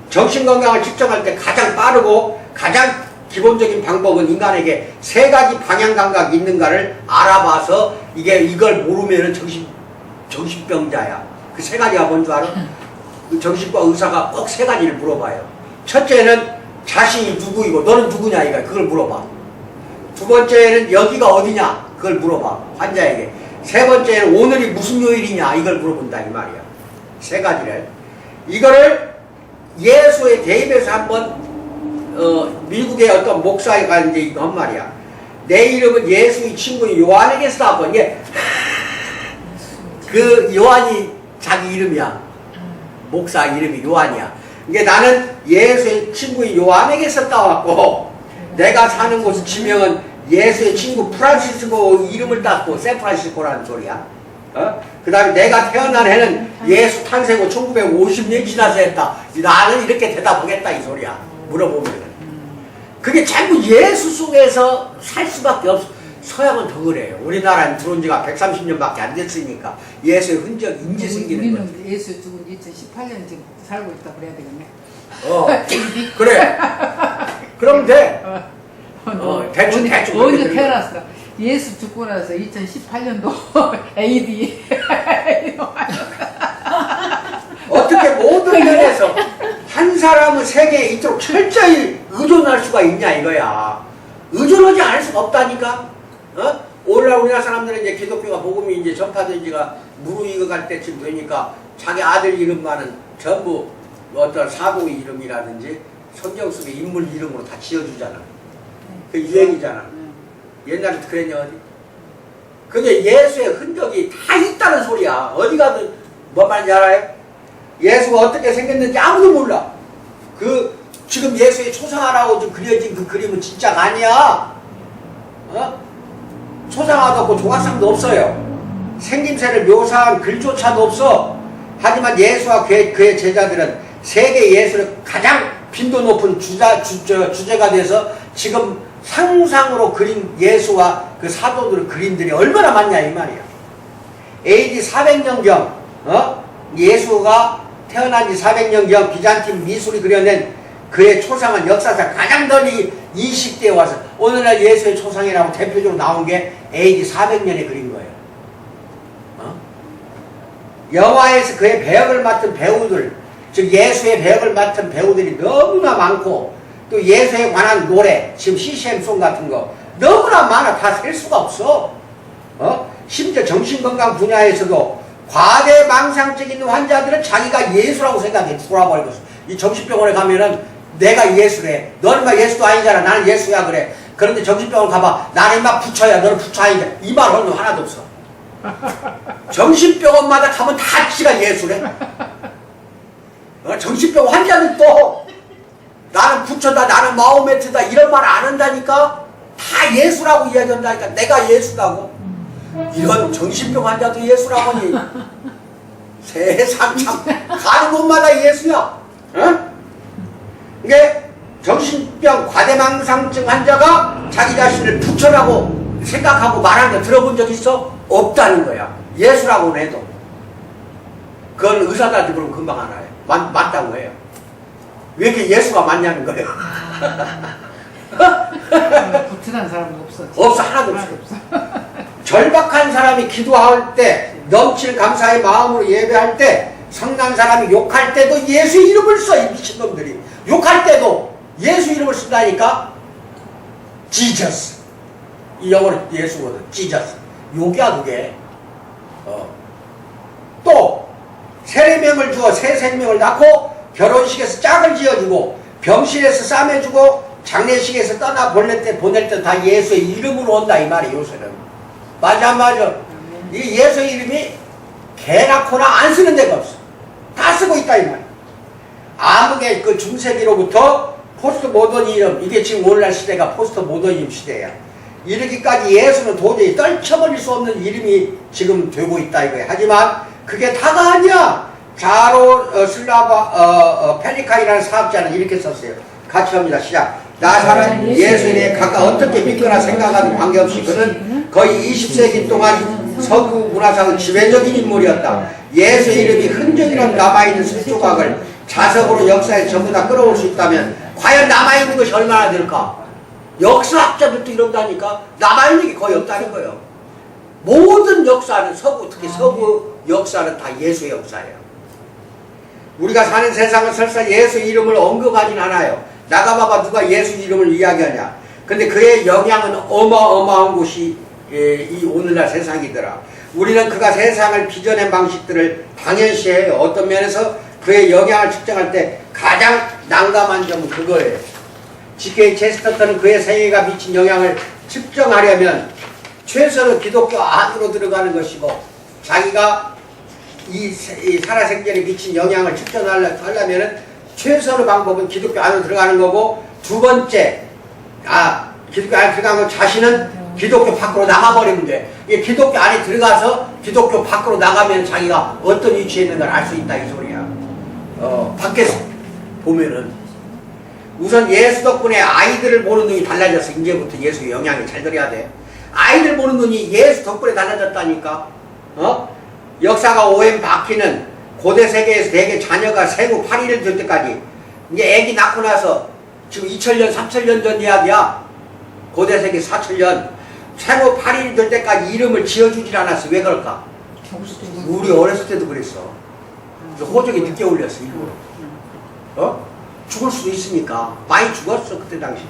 A: 정신건강을 측정할 때 가장 빠르고 가장 기본적인 방법은 인간에게 세 가지 방향 감각이 있는가를 알아봐서 이걸 모르면은 정신병자야. 그 세 가지가 뭔 줄 알아? 그 정신과 의사가 꼭 세 가지를 물어봐요. 첫째는 자신이 누구이고 너는 누구냐 이거 그걸 물어봐. 두 번째는 여기가 어디냐 그걸 물어봐 환자에게. 세 번째는 오늘이 무슨 요일이냐 이걸 물어본다 이 말이야. 세 가지를. 이거를 예수의 대입에서 한번 미국의 어떤 목사가 이제 이거 한 말이야. 내 이름은 예수의 친구인 요한에게서 나왔고 이게 그 요한이 자기 이름이야. 목사 이름이 요한이야. 이게 나는 예수의 친구인 요한에게서 따왔고 내가 사는 곳의 지명은 예수의 친구 프란시스코 이름을 땄고 샌프란시스코라는 소리야. 그 다음에 내가 태어난 해는 예수 탄생 후 1950년 지나서 했다. 나는 이렇게 대답하겠다 이 소리야. 물어보면 그게 전부 예수 속에서 살 수밖에 없어. 서양은 더 그래요. 우리나라는 들어온 지가 130년밖에 안 됐으니까 예수의 흔적 인지 생기는 거지.
B: 우리는 예수 죽은 2018년 지금 살고 있다 그래야 되겠네.
A: 그래. 그러면 돼. 대충
B: 언제 태어났어? 예수 죽고 나서 2018년도 AD.
A: 어떻게 모든 면에서 한 사람은 세계에 이토록 철저히 의존할 수가 있냐 이거야. 의존하지 않을 수가 없다니까. 오늘날 우리나라 사람들은 이제 기독교가 복음이 이제 전파된 지가 무르익어갈 때쯤 되니까 자기 아들 이름만은 전부 어떤 사도의 이름이라든지 성경 속의 인물 이름으로 다 지어주잖아. 그 유행이잖아. 옛날에 그랬냐 어디? 그게 예수의 흔적이 다 있다는 소리야. 어디 가든 뭔 말인지 알아요? 예수가 어떻게 생겼는지 아무도 몰라. 지금 예수의 초상화라고 좀 그려진 그 그림은 진짜가 아니야. 초상화도 없고 조각상도 없어요. 생김새를 묘사한 글조차도 없어. 하지만 예수와 그의 제자들은 세계 예술의 가장 빈도 높은 주제가 돼서 지금 상상으로 그린 예수와 그 사도들의 그림들이 얼마나 많냐 이 말이야. AD 400년경 예수가 태어난 지 400년경 비잔틴 미술이 그려낸 그의 초상은 역사상 가장 널리 인식되어 와서 오늘날 예수의 초상이라고 대표적으로 나온 게 AD 400년에 그린 거예요. 영화에서 그의 배역을 맡은 배우들, 즉 예수의 배역을 맡은 배우들이 너무나 많고 또 예수에 관한 노래, 지금 CCM송 같은 거 너무나 많아. 다 셀 수가 없어. 심지어 정신건강 분야에서도 과대망상적인 환자들은 자기가 예수라고 생각해 돌아버리고 있어. 이 정신병원에 가면은 내가 예수래. 너는 막 예수도 아니잖아. 나는 예수야 그래. 그런데 정신병원 가봐. 나는 막 부처야. 너는 부처 아니야. 이 말 하는 거 하나도 없어. 정신병원마다 가면 다 지가 예수래. 정신병 환자는 또 나는 부처다, 나는 마호메트다 이런 말 안 한다니까. 다 예수라고 이야기한다니까. 내가 예수라고. 이런 정신병 환자도 예수라고 하니 세상 참 가는 곳마다 예수야. 이게 정신병 과대망상증 환자가 자기 자신을 부처라고 생각하고 말하는 거 들어본 적 있어? 없다는 거야. 예수라고는 해도. 그건 의사들한테 그러면 금방 알아요. 맞다고 해요. 왜 이렇게 예수가 맞냐는 거예요.
B: 부처라는 사람은 없어.
A: 없어. 하나도 없어. 절박한 사람이 기도할 때, 넘칠 감사의 마음으로 예배할 때, 성난 사람이 욕할 때도 예수 이름을 써. 이 미친놈들이. 욕할 때도 예수 이름을 쓴다니까. Jesus. 이 영어로 예수거든. Jesus. 욕이야 그게. 또 세례명을 주어 새 생명을 낳고 결혼식에서 짝을 지어주고 병실에서 싸매주고 장례식에서 떠나 보낼 때 다 예수의 이름으로 온다 이 말이에요. 요새는. 맞아 안 맞아? 이 예수 이름이 개나코나 안 쓰는 데가 없어. 다 쓰고 있다 이 말이야. 암흑의 그 중세기로부터 포스트 모더니즘, 이게 지금 오늘날 시대가 포스트 모더니즘 시대야. 이르기까지 예수는 도저히 떨쳐버릴 수 없는 이름이 지금 되고 있다 이거야. 하지만 그게 다가 아니야. 자로 펠리칸이라는 사업자는 이렇게 썼어요. 같이 합니다. 시작. 나사렛 예수에 각각 어떻게 믿거나 생각하는 관계없이 그는 거의 20세기 동안 서구 문화상의 지배적인 인물이었다. 예수 이름이 흔적이라도 남아있는 쇠조각을 자석으로 역사에 전부 다 끌어올 수 있다면 과연 남아있는 것이 얼마나 될까? 역사학자들도 이런다니까. 남아있는 게 거의 없다는 거예요. 모든 역사는 특히 서구 역사는 다 예수의 역사예요. 우리가 사는 세상은 설사 예수 이름을 언급하진 않아요. 나가봐봐 누가 예수 이름을 이야기하냐. 근데 그의 영향은 어마어마한 곳이 이 오늘날 세상이더라. 우리는 그가 세상을 빚어낸 방식들을 당연시해요. 어떤 면에서 그의 영향을 측정할 때 가장 난감한 점은 그거예요. G.K. 체스터턴은 그의 생애가 미친 영향을 측정하려면 최소한 기독교 안으로 들어가는 것이고, 자기가 이 살아생전에 미친 영향을 측정하려면 최선의 방법은 기독교 안으로 들어가는 거고, 두 번째, 기독교 안에 들어가면 자신은 기독교 밖으로 나가버리면 돼. 이게 기독교 안에 들어가서 기독교 밖으로 나가면 자기가 어떤 위치에 있는 걸 알 수 있다 이 소리야. 밖에서 보면은 우선 예수 덕분에 아이들을 보는 눈이 달라졌어. 이제부터 예수의 영향이 잘 들어야 돼. 아이들 보는 눈이 예수 덕분에 달라졌다니까. 역사가 오행 바뀌는 고대 세계에서 대개 자녀가 생후 8일을 될 때까지, 이제 애기 낳고 나서 지금 2000년, 3000년 전 이야기야. 고대 세계 4000년. 생후 8일이 될 때까지 이름을 지어주질 않았어. 왜 그럴까? 우리 어렸을 때도 그랬어. 호적이 늦게 올렸어, 일부러. 죽을 수도 있으니까. 많이 죽었어, 그때 당시.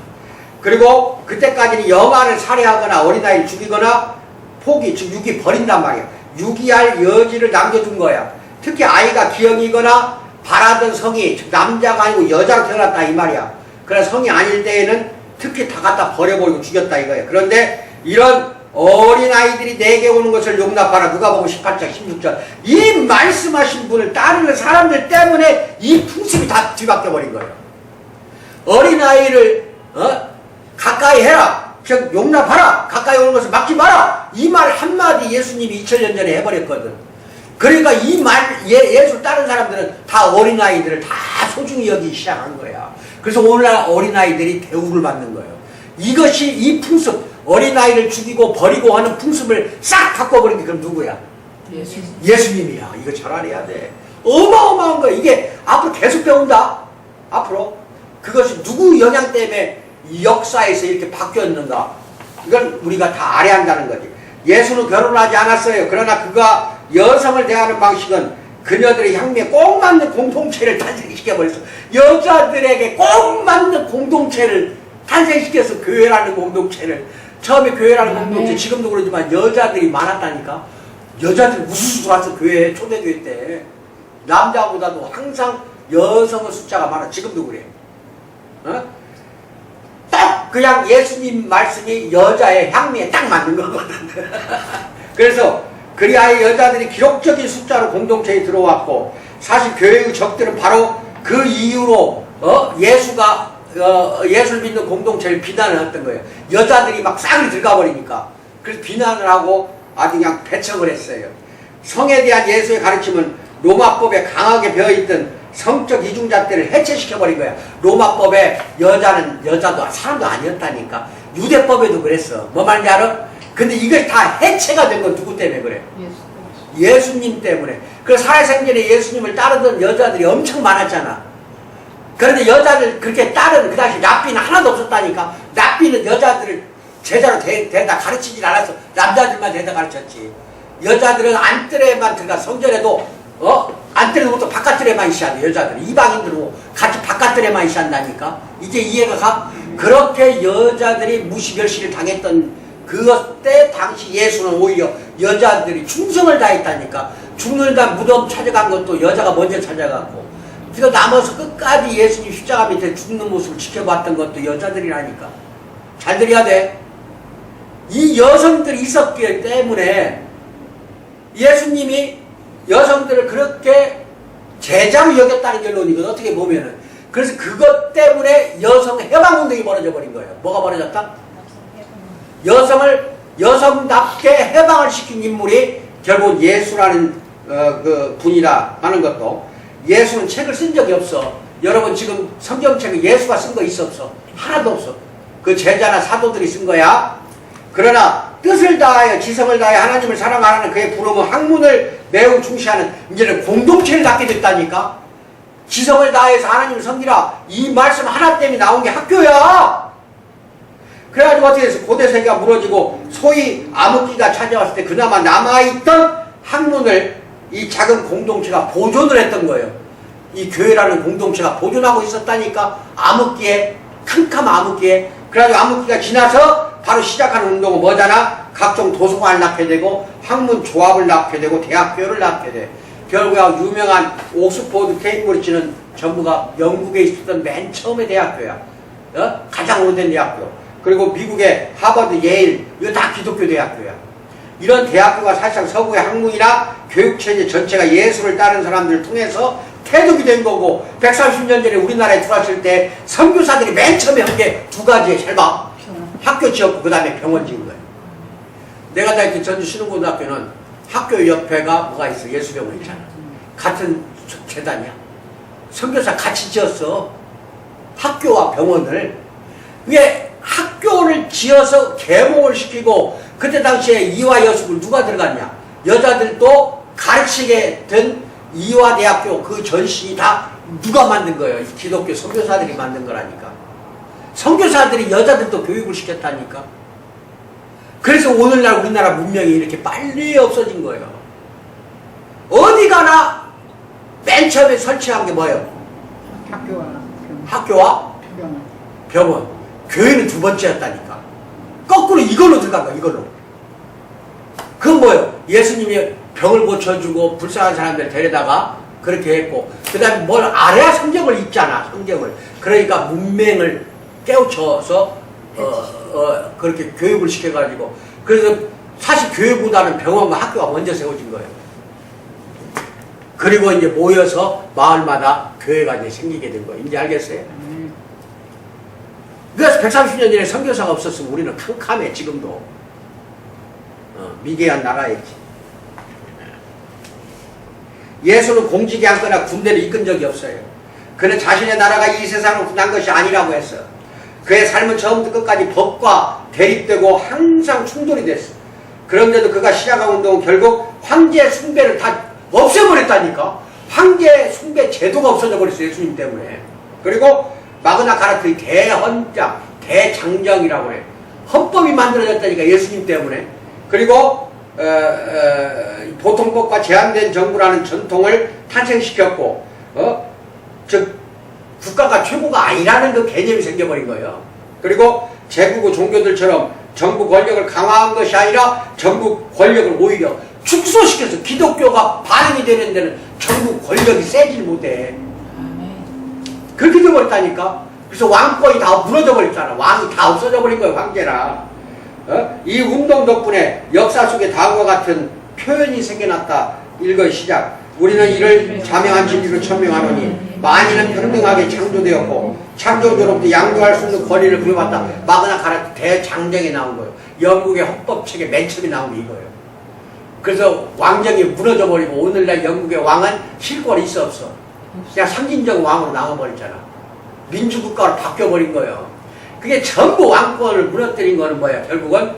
A: 그리고 그때까지는 영아를 살해하거나 어린아이를 죽이거나 포기, 즉 유기 버린단 말이야. 유기할 여지를 남겨준 거야. 특히 아이가 기형이거나 바라던 성이, 즉 남자가 아니고 여자가 태어났다 이 말이야. 그래서 성이 아닐 때에는 특히 다 갖다 버려버리고 죽였다 이거야. 그런데 이런 어린아이들이 내게 오는 것을 용납하라. 누가복음 18장 16절. 이 말씀하신 분을 따르는 사람들 때문에 이 풍습이 다 뒤바뀌어버린 거예요. 어린아이를 가까이 해라. 즉 용납하라. 가까이 오는 것을 막지 마라. 이 말 한마디 예수님이 2000년 전에 해버렸거든. 그러니까 이 말 예수 따르는 사람들은 다 어린아이들을 다 소중히 여기기 시작한 거야. 그래서 오늘날 어린아이들이 대우를 받는 거예요. 이것이 이 풍습, 어린아이를 죽이고 버리고 하는 풍습을 싹 바꿔버린 게 그럼 누구야? 예수님이야. 이거 잘 알아야 돼. 어마어마한 거야. 이게 앞으로 계속 배운다. 앞으로. 그것이 누구 영향 때문에 이 역사에서 이렇게 바뀌었는가. 이건 우리가 다 알아야 한다는 거지. 예수는 결혼하지 않았어요. 그러나 그가 여성을 대하는 방식은 그녀들의 향미에 꼭 맞는 공동체를 탄생시켜버렸어. 여자들에게 꼭 맞는 공동체를 탄생시켜서 교회라는 공동체를. 처음에 교회라는 공동체, 지금도 그러지만 여자들이 많았다니까. 여자들이 우수수 와서 교회, 초대교회 때 남자보다도 항상 여성의 숫자가 많아. 지금도 그래. 딱 그냥 예수님 말씀이 여자의 향미에 딱 맞는 거거든. 그래서 그리하여 여자들이 기록적인 숫자로 공동체에 들어왔고, 사실 교회의 적들은 바로 그 이유로 예수를 믿는 공동체를 비난을 했던 거예요. 여자들이 막 싹을 들어가 버리니까. 그래서 비난을 하고 아주 그냥 배척을 했어요. 성에 대한 예수의 가르침은 로마법에 강하게 배어있던 성적 이중잣대를 해체시켜버린 거야. 로마법에 여자도 사람도 아니었다니까. 유대법에도 그랬어. 뭐 말인지 알아? 근데 이것이 다 해체가 된 건 누구 때문에 그래? 예수님 때문에. 그래서 살아생전에 예수님을 따르던 여자들이 엄청 많았잖아. 그런데 여자들 그렇게 따르는, 그 당시 랍비는 하나도 없었다니까. 랍비는 여자들을 제자로 대다 가르치질 않았어. 남자들만 대다 가르쳤지. 여자들은 안뜰에만 들어가. 성전에도 안뜰에도 또 바깥뜰에만 있어야 돼. 여자들은 이방인들은 같이 바깥뜰에만 있어야 한다니까. 이제 이해가 가? 그렇게 여자들이 무시멸시를 당했던 그때 당시 예수는 오히려 여자들이 충성을 다했다니까. 죽는 날 무덤 찾아간 것도 여자가 먼저 찾아갔고, 그래서 남아서 끝까지 예수님 십자가 밑에 죽는 모습을 지켜봤던 것도 여자들이라니까. 잘 들어야 돼. 이 여성들이 있었기 때문에 예수님이 여성들을 그렇게 제자로 여겼다는 결론이거든, 어떻게 보면은. 그래서 그것 때문에 여성 해방운동이 벌어져 버린 거예요. 뭐가 벌어졌다? 여성을 여성답게 해방을 시킨 인물이 결국 예수라는 그 분이라 하는 것도. 예수는 책을 쓴 적이 없어. 여러분 지금 성경책에 예수가 쓴 거 있어 없어? 하나도 없어. 그 제자나 사도들이 쓴 거야. 그러나 뜻을 다하여 지성을 다하여 하나님을 사랑하라는 그의 부름은 학문을 매우 중시하는, 이제는 공동체를 갖게 됐다니까. 지성을 다해서 하나님을 섬기라, 이 말씀 하나 때문에 나온 게 학교야. 그래가지고 어떻게 해서 고대 세계가 무너지고 소위 암흑기가 찾아왔을 때 그나마 남아있던 학문을 이 작은 공동체가 보존을 했던 거예요. 이 교회라는 공동체가 보존하고 있었다니까. 암흑기에, 캄캄한 암흑기에. 그래가지고 암흑기가 지나서 바로 시작하는 운동은 뭐잖아? 각종 도서관을 낳게 되고 학문 조합을 낳게 되고 대학교를 낳게 돼. 결국 유명한 옥스포드, 케임브리지는 전부가 영국에 있었던 맨 처음의 대학교야. 가장 오래된 대학교. 그리고 미국의 하버드, 예일, 이거 다 기독교 대학교야. 이런 대학교가 사실상 서구의 학문이나 교육체제 전체가 예수를 따른 사람들을 통해서 태동이 된 거고, 130년 전에 우리나라에 들어왔을 때 선교사들이 맨 처음에 한 게 두 가지에 잘 봐. 학교 지었고 그 다음에 병원 지은 거예요. 내가 다녔던 전주 신흥고등학교는 학교 옆에가 뭐가 있어? 예수병원 있잖아. 같은 재단이야. 선교사 같이 지었어. 학교와 병원을. 왜 학교를 지어서 계몽을 시키고, 그때 당시에 이화여숙을 누가 들어갔냐? 여자들도 가르치게 된 이화대학교 그 전신이 다 누가 만든 거예요? 기독교 선교사들이 만든 거라니까. 선교사들이 여자들도 교육을 시켰다니까. 그래서 오늘날 우리나라 문명이 이렇게 빨리 없어진 거예요. 어디 가나 맨 처음에 설치한 게 뭐예요? 학교와 병원. 교회는 두 번째였다니까. 거꾸로 이걸로 들어간 거야, 이걸로. 그건 뭐예요? 예수님이 병을 고쳐주고 불쌍한 사람들 데려다가 그렇게 했고, 그 다음에 뭘 알아야 성경을 읽잖아, 성경을. 그러니까 문맹을 깨우쳐서 그렇게 교육을 시켜가지고. 그래서 사실 교회보다는 병원과 학교가 먼저 세워진 거예요. 그리고 이제 모여서 마을마다 교회가 이제 생기게 된 거예요. 이제 알겠어요? 그래서 130년 전에 선교사가 없었으면 우리는 캄캄해, 지금도. 미개한 나라였지. 예수는 공직에 앉거나 군대를 이끈 적이 없어요. 그는 자신의 나라가 이 세상으로 끝난 것이 아니라고 했어. 그의 삶은 처음부터 끝까지 법과 대립되고 항상 충돌이 됐어. 그런데도 그가 시작한 운동은 결국 황제 숭배를 다 없애버렸다니까. 황제 숭배 제도가 없어져 버렸어, 예수님 때문에. 그리고 마그나 카르타의 대헌장, 대장정이라고 해. 헌법이 만들어졌다니까, 예수님 때문에. 그리고 보통법과 제한된 정부라는 전통을 탄생시켰고, 즉 국가가 최고가 아니라는 그 개념이 생겨버린 거예요. 그리고 제국의 종교들처럼 정부 권력을 강화한 것이 아니라 정부 권력을 오히려 축소시켜서, 기독교가 반응이 되는 데는 정부 권력이 세질 못해. 그렇게 돼버렸다니까. 그래서 왕권이 다 무너져 버렸잖아. 왕이 다 없어져 버린 거예요, 황제라. 이 운동 덕분에 역사 속에 다음과 같은 표현이 생겨났다. 읽어 시작. 우리는 이를 자명한 진리로 천명하노니 만인은 평등하게 창조되었고 창조주로부터 양조할 수 없는 권리를 부여받다. 마그나 카타 대장정에 나온 거예요. 영국의 헌법책에 맨 처음에 나온 게 이거예요. 그래서 왕정이 무너져 버리고 오늘날 영국의 왕은 실권이 있어 없어. 그냥 상징적 왕으로 나와버렸잖아. 민주국가로 바뀌어버린 거예요. 그게 전부 왕권을 무너뜨린 거는 뭐야? 결국은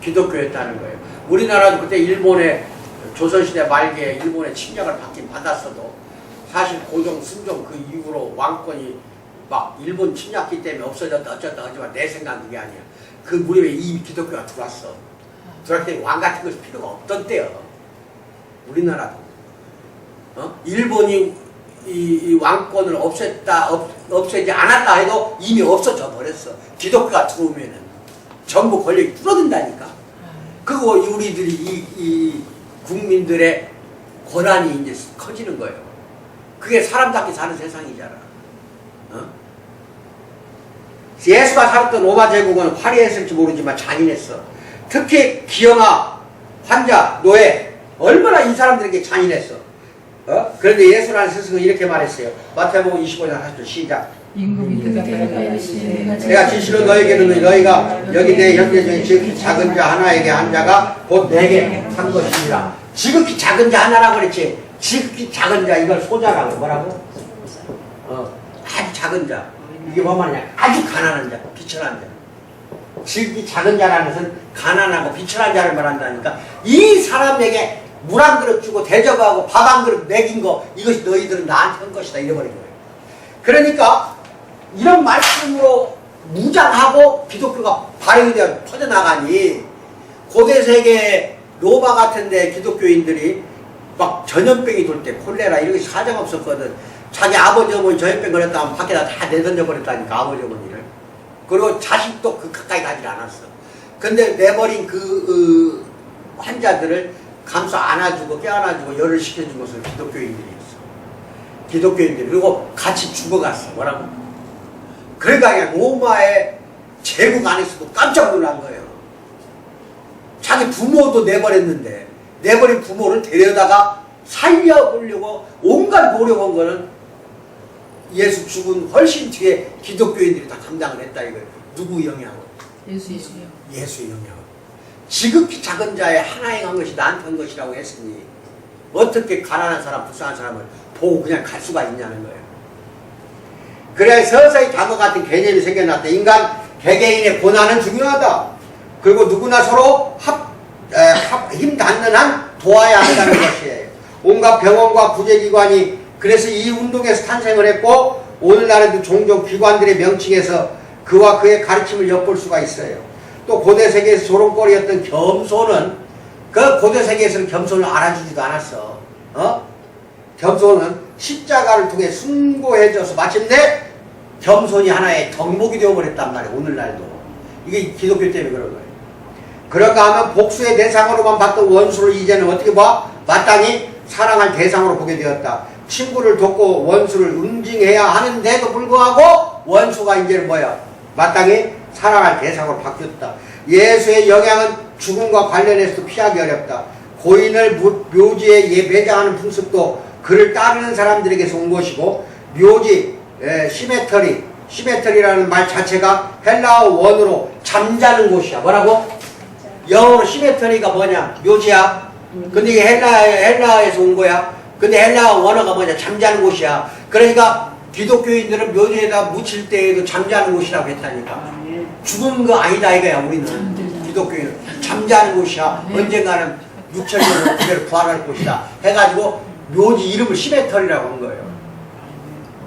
A: 기독교였다는 거예요. 우리나라도 그때 일본의 조선시대 말기에 일본의 침략을 받긴 받았어도 사실 고종, 승종 그 이후로 왕권이 막 일본 침략기 때문에 없어졌다 어쩌다 하지만 내 생각은 그게 아니야. 그 무렵에 이미 기독교가 들어왔어. 들어왔을 때 왕 같은 것이 필요가 없던 때요. 우리나라도. 일본이 이 왕권을 없애지 않았다 해도 이미 없어져 버렸어. 기독교가 들어오면은 전부 권력이 줄어든다니까. 그거 우리들이 이 국민들의 권한이 이제 커지는 거예요. 그게 사람답게 사는 세상이잖아. 예수가 살았던 로마 제국은 화려했을지 모르지만 잔인했어. 특히 기형아, 환자, 노예 얼마나 이 사람들에게 잔인했어. 그런데 예수라는 스승은 이렇게 말했어요. 마태복음 25장 40절 시작. 내가 진실로 너에게는 너희가 여기 내 형제 중에 지극히 작은 자 하나에게 한 자가 곧 내게 한 것이니라. 지극히 작은 자 하나라고 그랬지. 지극히 작은 자 이걸 소자라고 뭐라고? 아주 작은 자. 이게 뭐 말이냐? 아주 가난한 자, 비천한 자. 지극히 작은 자라는 것은 가난하고 비천한 자를 말한다니까. 이 사람에게 물 한 그릇 주고 대접하고 밥 한 그릇 먹인 거 이것이 너희들은 나한테 한 것이다 이래버린 거예요. 그러니까 이런 말씀으로 무장하고 기독교가 발행이 되어 퍼져나가니 고대 세계 로마 같은데 기독교인들이 막 전염병이 돌 때 콜레라 이런 게 사정없었거든. 자기 아버지 어머니 전염병 걸렸다 하면 밖에다 다 내던져 버렸다니까 아버지 어머니를. 그리고 자식도 그 가까이 가지 않았어. 근데 내버린 그 환자들을 감싸 안아주고 껴안아주고 열을 시켜준 것은 기독교인들이었어. 기독교인들. 그리고 같이 죽어갔어. 뭐라고? 그러니까 그냥 로마의 제국 안에서도 깜짝 놀란 거예요. 자기 부모도 내버렸는데 내버린 부모를 데려다가 살려보려고 온갖 노력한 거는 예수 죽은 훨씬 뒤에 기독교인들이 다 감당을 했다 이거예요. 누구 영향으로? 예수의 영향으로. 지극히 작은 자의 하나 행한 것이 나한테 한 것이라고 했으니 어떻게 가난한 사람, 불쌍한 사람을 보고 그냥 갈 수가 있냐는 거예요. 그래야 서서히 다음과 같은 개념이 생겨났다. 인간 개개인의 고난은 중요하다. 그리고 누구나 서로 힘 닿는 한 도와야 한다는 것이에요. 온갖 병원과 구제기관이 그래서 이 운동에서 탄생을 했고 오늘날에도 종종 기관들의 명칭에서 그와 그의 가르침을 엿볼 수가 있어요. 또 고대 세계에서 조롱거리였던 겸손은 그 고대 세계에서는 겸손을 알아주지도 않았어. 겸손은 십자가를 통해 숭고해져서 마침내 겸손이 하나의 덕목이 되어버렸단 말이에요. 오늘날도. 이게 기독교 때문에 그런 거예요. 그런가 하면 복수의 대상으로만 봤던 원수를 이제는 어떻게 봐? 마땅히 사랑할 대상으로 보게 되었다. 친구를 돕고 원수를 응징해야 하는데도 불구하고 원수가 이제는 뭐야? 마땅히 사랑할 대상으로 바뀌었다. 예수의 영향은 죽음과 관련해서도 피하기 어렵다. 고인을 묘지에 매장하는 풍습도 그를 따르는 사람들에게서 온 것이고 묘지, 시메터리라는 말 자체가 헬라어 원어로 잠자는 곳이야. 뭐라고? 영어로 시메터리가 뭐냐? 묘지야. 근데 이게 헬라에서 온 거야. 근데 헬라어 원어가 뭐냐? 잠자는 곳이야. 그러니까 기독교인들은 묘지에다 묻힐 때에도 잠자는 곳이라고 했다니까. 죽은 거 아니다 이거야. 우리는 기독교인은 잠자는 곳이야. 언젠가는 6,000년을 그대로 부활할 곳이다 해가지고 묘지 이름을 시메터리라고 한 거예요.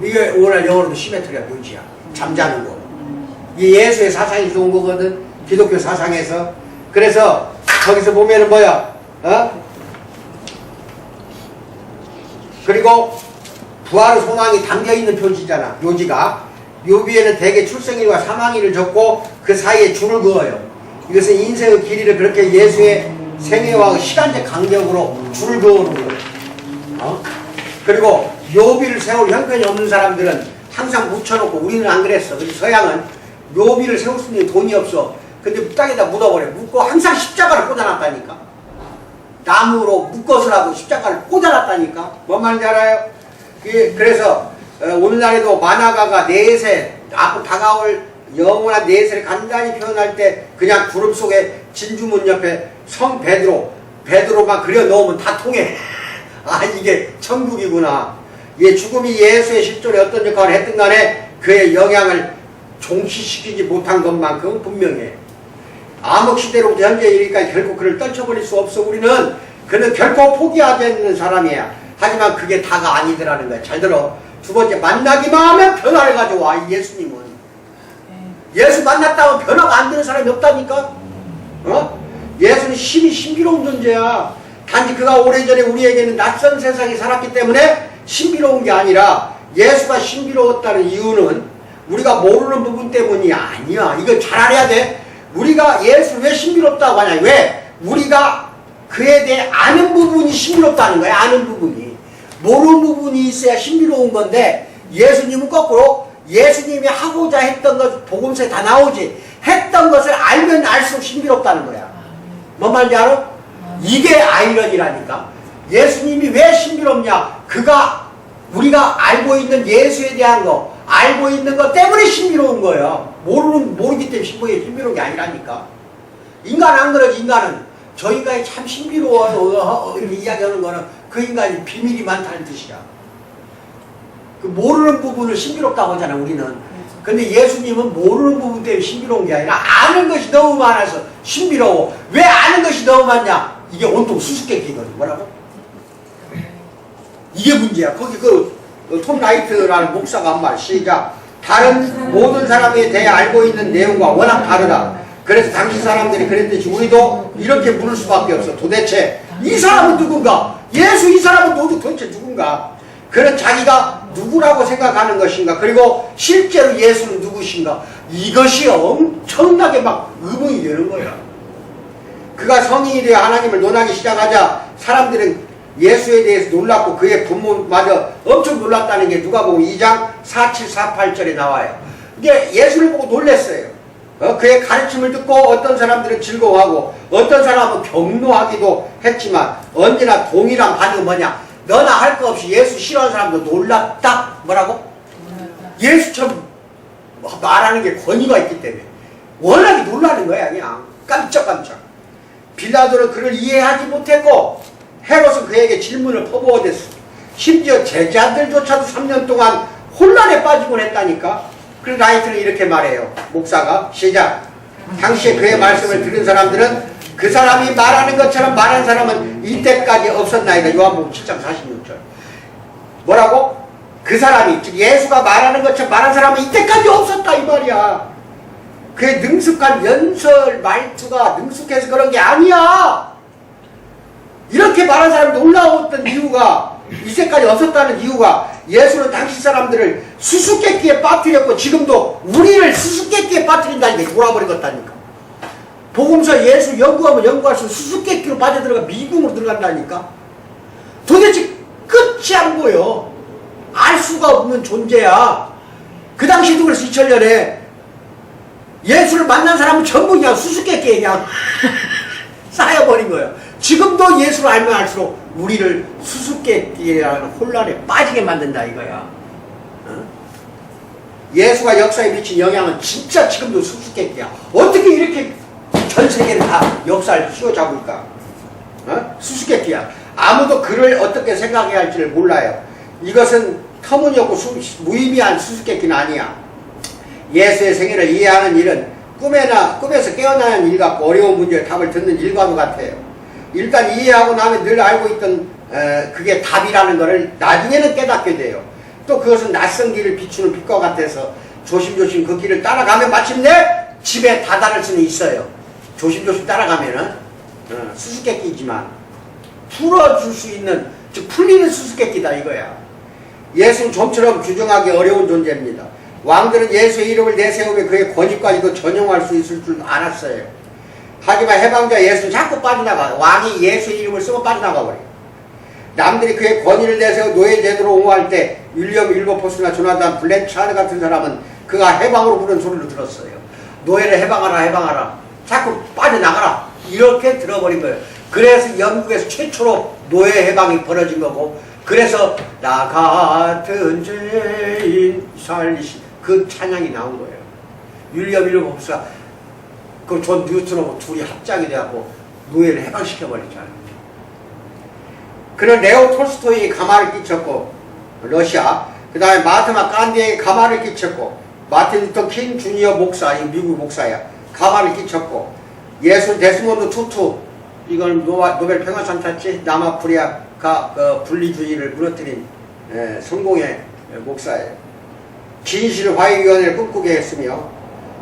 A: 이게 오늘 영어로도 시메터리야. 묘지야. 잠자는 곳. 이 예수의 사상에서 온 거거든. 기독교 사상에서. 그래서 거기서 보면은 뭐야? 그리고 부활의 소망이 담겨있는 표지잖아. 묘지가. 묘비에는 대개 출생일과 사망일을 적고 그 사이에 줄을 그어요. 이것은 인생의 길이를 그렇게 예수의 생애와 시간적 간격으로 줄을 그어놓은 거예요. 그리고 묘비를 세울 형편이 없는 사람들은 항상 묻혀놓고 우리는 안 그랬어. 근데 서양은 묘비를 세울 수 있는 돈이 없어. 근데 땅에다 묻어버려. 묻고 항상 십자가를 꽂아놨다니까. 나무로 묶어서라고 십자가를 꽂아놨다니까. 뭔 말인지 알아요? 그래서 오늘날에도 만화가가 내세 앞으로 다가올 영원한 내세를 간단히 표현할 때 그냥 구름 속에 진주문 옆에 성 베드로만 그려 놓으면 다 통해. 아, 이게 천국이구나. 죽음이 예수의 실존에 어떤 역할을 했든 간에 그의 영향을 종식시키지 못한 것만큼은 분명해. 암흑 시대로부터 현재 이르기까지 결코 그를 떨쳐버릴 수 없어. 우리는 그는 결코 포기하지 않는 사람이야. 하지만 그게 다가 아니더라는 거야. 잘 들어. 두 번째, 만나기만 하면 변화를 가져와. 이 예수님은. 예수 만났다고 변화가 안 되는 사람이 없다니까. 예수는 신이 신비로운 존재야. 단지 그가 오래전에 우리에게는 낯선 세상에 살았기 때문에 신비로운 게 아니라, 예수가 신비로웠다는 이유는 우리가 모르는 부분 때문이 아니야. 이거 잘 알아야 돼. 우리가 예수를 왜 신비롭다고 하냐. 왜? 우리가 그에 대해 아는 부분이 신비롭다는 거야. 아는 부분이. 모르는 부분이 있어야 신비로운 건데, 예수님은 거꾸로 예수님이 하고자 했던 것 복음서에 다 나오지. 했던 것을 알면 알수록 신비롭다는 거야. 뭔 말인지 알아? 이게 아이러니라니까. 예수님이 왜 신비롭냐? 우리가 알고 있는 예수에 대한 거, 알고 있는 것 때문에 신비로운 거예요. 모르기 때문에 신비로운 게 아니라니까. 인간 안 그러지. 인간은 저 인간이 참 신비로워요 이렇게 이야기하는 거는 그 인간이 비밀이 많다는 뜻이야. 그 모르는 부분을 신비롭다고 하잖아 우리는. 근데 예수님은 모르는 부분 때문에 신비로운 게 아니라 아는 것이 너무 많아서 신비로워. 왜 아는 것이 너무 많냐? 이게 온통 수수께끼거든. 뭐라고? 이게 문제야. 거기 톰 라이트라는 목사가 한 말. 시작. 다른 모든 사람에 대해 알고 있는 내용과 워낙 다르다. 그래서 당시 사람들이 그랬듯이 우리도 이렇게 물을 수밖에 없어. 도대체 이 사람은 누군가? 예수 이 사람은 도대체 누군가? 그는 자기가 누구라고 생각하는 것인가? 그리고 실제로 예수는 누구신가? 이것이 엄청나게 막 의문이 되는 거야. 그가 성인이 되어 하나님을 논하기 시작하자 사람들은 예수에 대해서 놀랐고 그의 부모마저 엄청 놀랐다는 게 누가복음 2장 47, 48절에 나와요. 이게 예수를 보고 놀랐어요. 그의 가르침을 듣고 어떤 사람들은 즐거워하고 어떤 사람은 경노하기도 했지만 언제나 동일한 반응은 뭐냐? 너나 할 거 없이 예수 싫어하는 사람도 놀랐다. 뭐라고? 예수처럼 말하는 게 권위가 있기 때문에 워낙에 놀라는 거야. 그냥 깜짝깜짝. 빌라도는 그를 이해하지 못했고 헤롯은 그에게 질문을 퍼부어댔어. 심지어 제자들조차도 3년 동안 혼란에 빠지곤 했다니까. 그래서 라이트는 이렇게 말해요. 목사가 시작. 당시에 그의 말씀을 들은 사람들은 그 사람이 말하는 것처럼 말한 사람은 이때까지 없었나이다. 요한복음 7장 46절. 뭐라고? 그 사람이 즉 예수가 말하는 것처럼 말한 사람은 이때까지 없었다 이 말이야. 그의 능숙한 연설 말투가 능숙해서 그런 게 아니야. 이렇게 말한 사람이 놀라웠던 이유가 이때까지 없었다는 이유가 예수는 당시 사람들을 수수께끼에 빠뜨렸고 지금도 우리를 수수께끼에 빠뜨린다니까. 돌아버리겠다니까. 복음서 예수 연구하면 연구할수록 수수께끼로 빠져들어가 미궁으로 들어간다니까. 도대체 끝이 안 보여. 알 수가 없는 존재야. 그 당시에도 그래서 2000년에 예수를 만난 사람은 전부 그냥 수수께끼에 그냥 쌓여버린 거예요. 지금도 예수를 알면 알수록 우리를 수수께끼라는 혼란에 빠지게 만든다 이거야. 예수가 역사에 미친 영향은 진짜 지금도 수수께끼야. 어떻게 이렇게 전 세계를 다 역사를 휘어잡을까? 수수께끼야. 아무도 그를 어떻게 생각해야 할지를 몰라요. 이것은 터무니없고 무의미한 수수께끼는 아니야. 예수의 생애를 이해하는 일은 꿈에서 깨어나는 일 같고 어려운 문제의 답을 듣는 일과도 같아요. 일단 이해하고 나면 늘 알고 있던 그게 답이라는 것을 나중에는 깨닫게 돼요. 또 그것은 낯선 길을 비추는 빛과 같아서 조심조심 그 길을 따라가면 마침내 집에 다다를 수는 있어요. 조심조심 따라가면은 수수께끼지만 풀어줄 수 있는, 즉 풀리는 수수께끼다 이거야. 예수는 좀처럼 규정하기 어려운 존재입니다. 왕들은 예수의 이름을 내세우며 그의 권위까지도 전용할 수 있을 줄 알았어요. 하지만 해방자 예수는 자꾸 빠져나가. 왕이 예수의 이름을 쓰고 빠져나가 버려요. 남들이 그의 권위를 내세워 노예 제도로 옹호할 때 윌리엄 윌버포스나 조나단 블렌차드 같은 사람은 그가 해방으로 부른 소리를 들었어요. 노예를 해방하라 해방하라. 자꾸 빠져나가라. 이렇게 들어버린 거예요. 그래서 영국에서 최초로 노예 해방이 벌어진 거고, 그래서 나 같은 죄인 살리시 그 찬양이 나온 거예요. 윌리엄 윌버포스가 그 존 뉴턴하고 둘이 합작이 돼갖고 노예를 해방시켜 버렸잖아요. 그런 레오 톨스토이에 가마를 끼쳤고, 러시아, 그 다음에 마하트마 간디에게 가마를 끼쳤고, 마틴 루터 킹 주니어 목사, 이 미국 목사야, 가마를 끼쳤고, 예수 데스몬드 투투, 이건 노벨 평화상 탔지, 남아프리카 분리주의를 무너뜨린 성공의 목사예요. 진실 화해위원회를 꿈꾸게 했으며,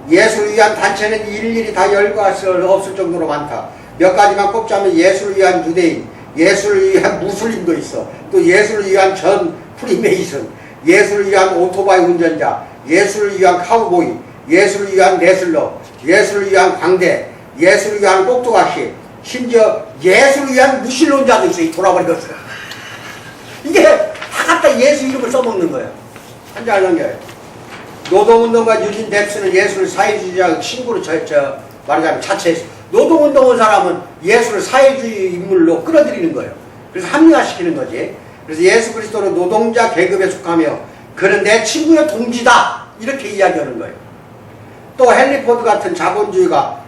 A: 예수를 위한 단체는 일일이 다 열거할 수 없을 정도로 많다. 몇 가지만 꼽자면 예수를 위한 유대인, 예수를 위한 무슬림도 있어. 또 예수를 위한 전 프리메이슨, 예수를 위한 오토바이 운전자, 예수를 위한 카우보이, 예수를 위한 레슬러, 예수를 위한 광대, 예수를 위한 꼭두가시, 심지어 예수를 위한 무신론자도 있어. 이 돌아버리겠어. 이게 다 갖다 예수 이름을 써먹는 거예요. 한잘 넘겨요. 노동운동가 유진 뎁스는 예수를 사회주의자 친구로 말하자면 자체했어. 노동운동한 사람은 예수를 사회주의 인물로 끌어들이는 거예요. 그래서 합리화시키는 거지. 그래서 예수 그리스도는 노동자 계급에 속하며 그는 내 친구의 동지다. 이렇게 이야기하는 거예요. 또 헨리 포드 같은 자본주의가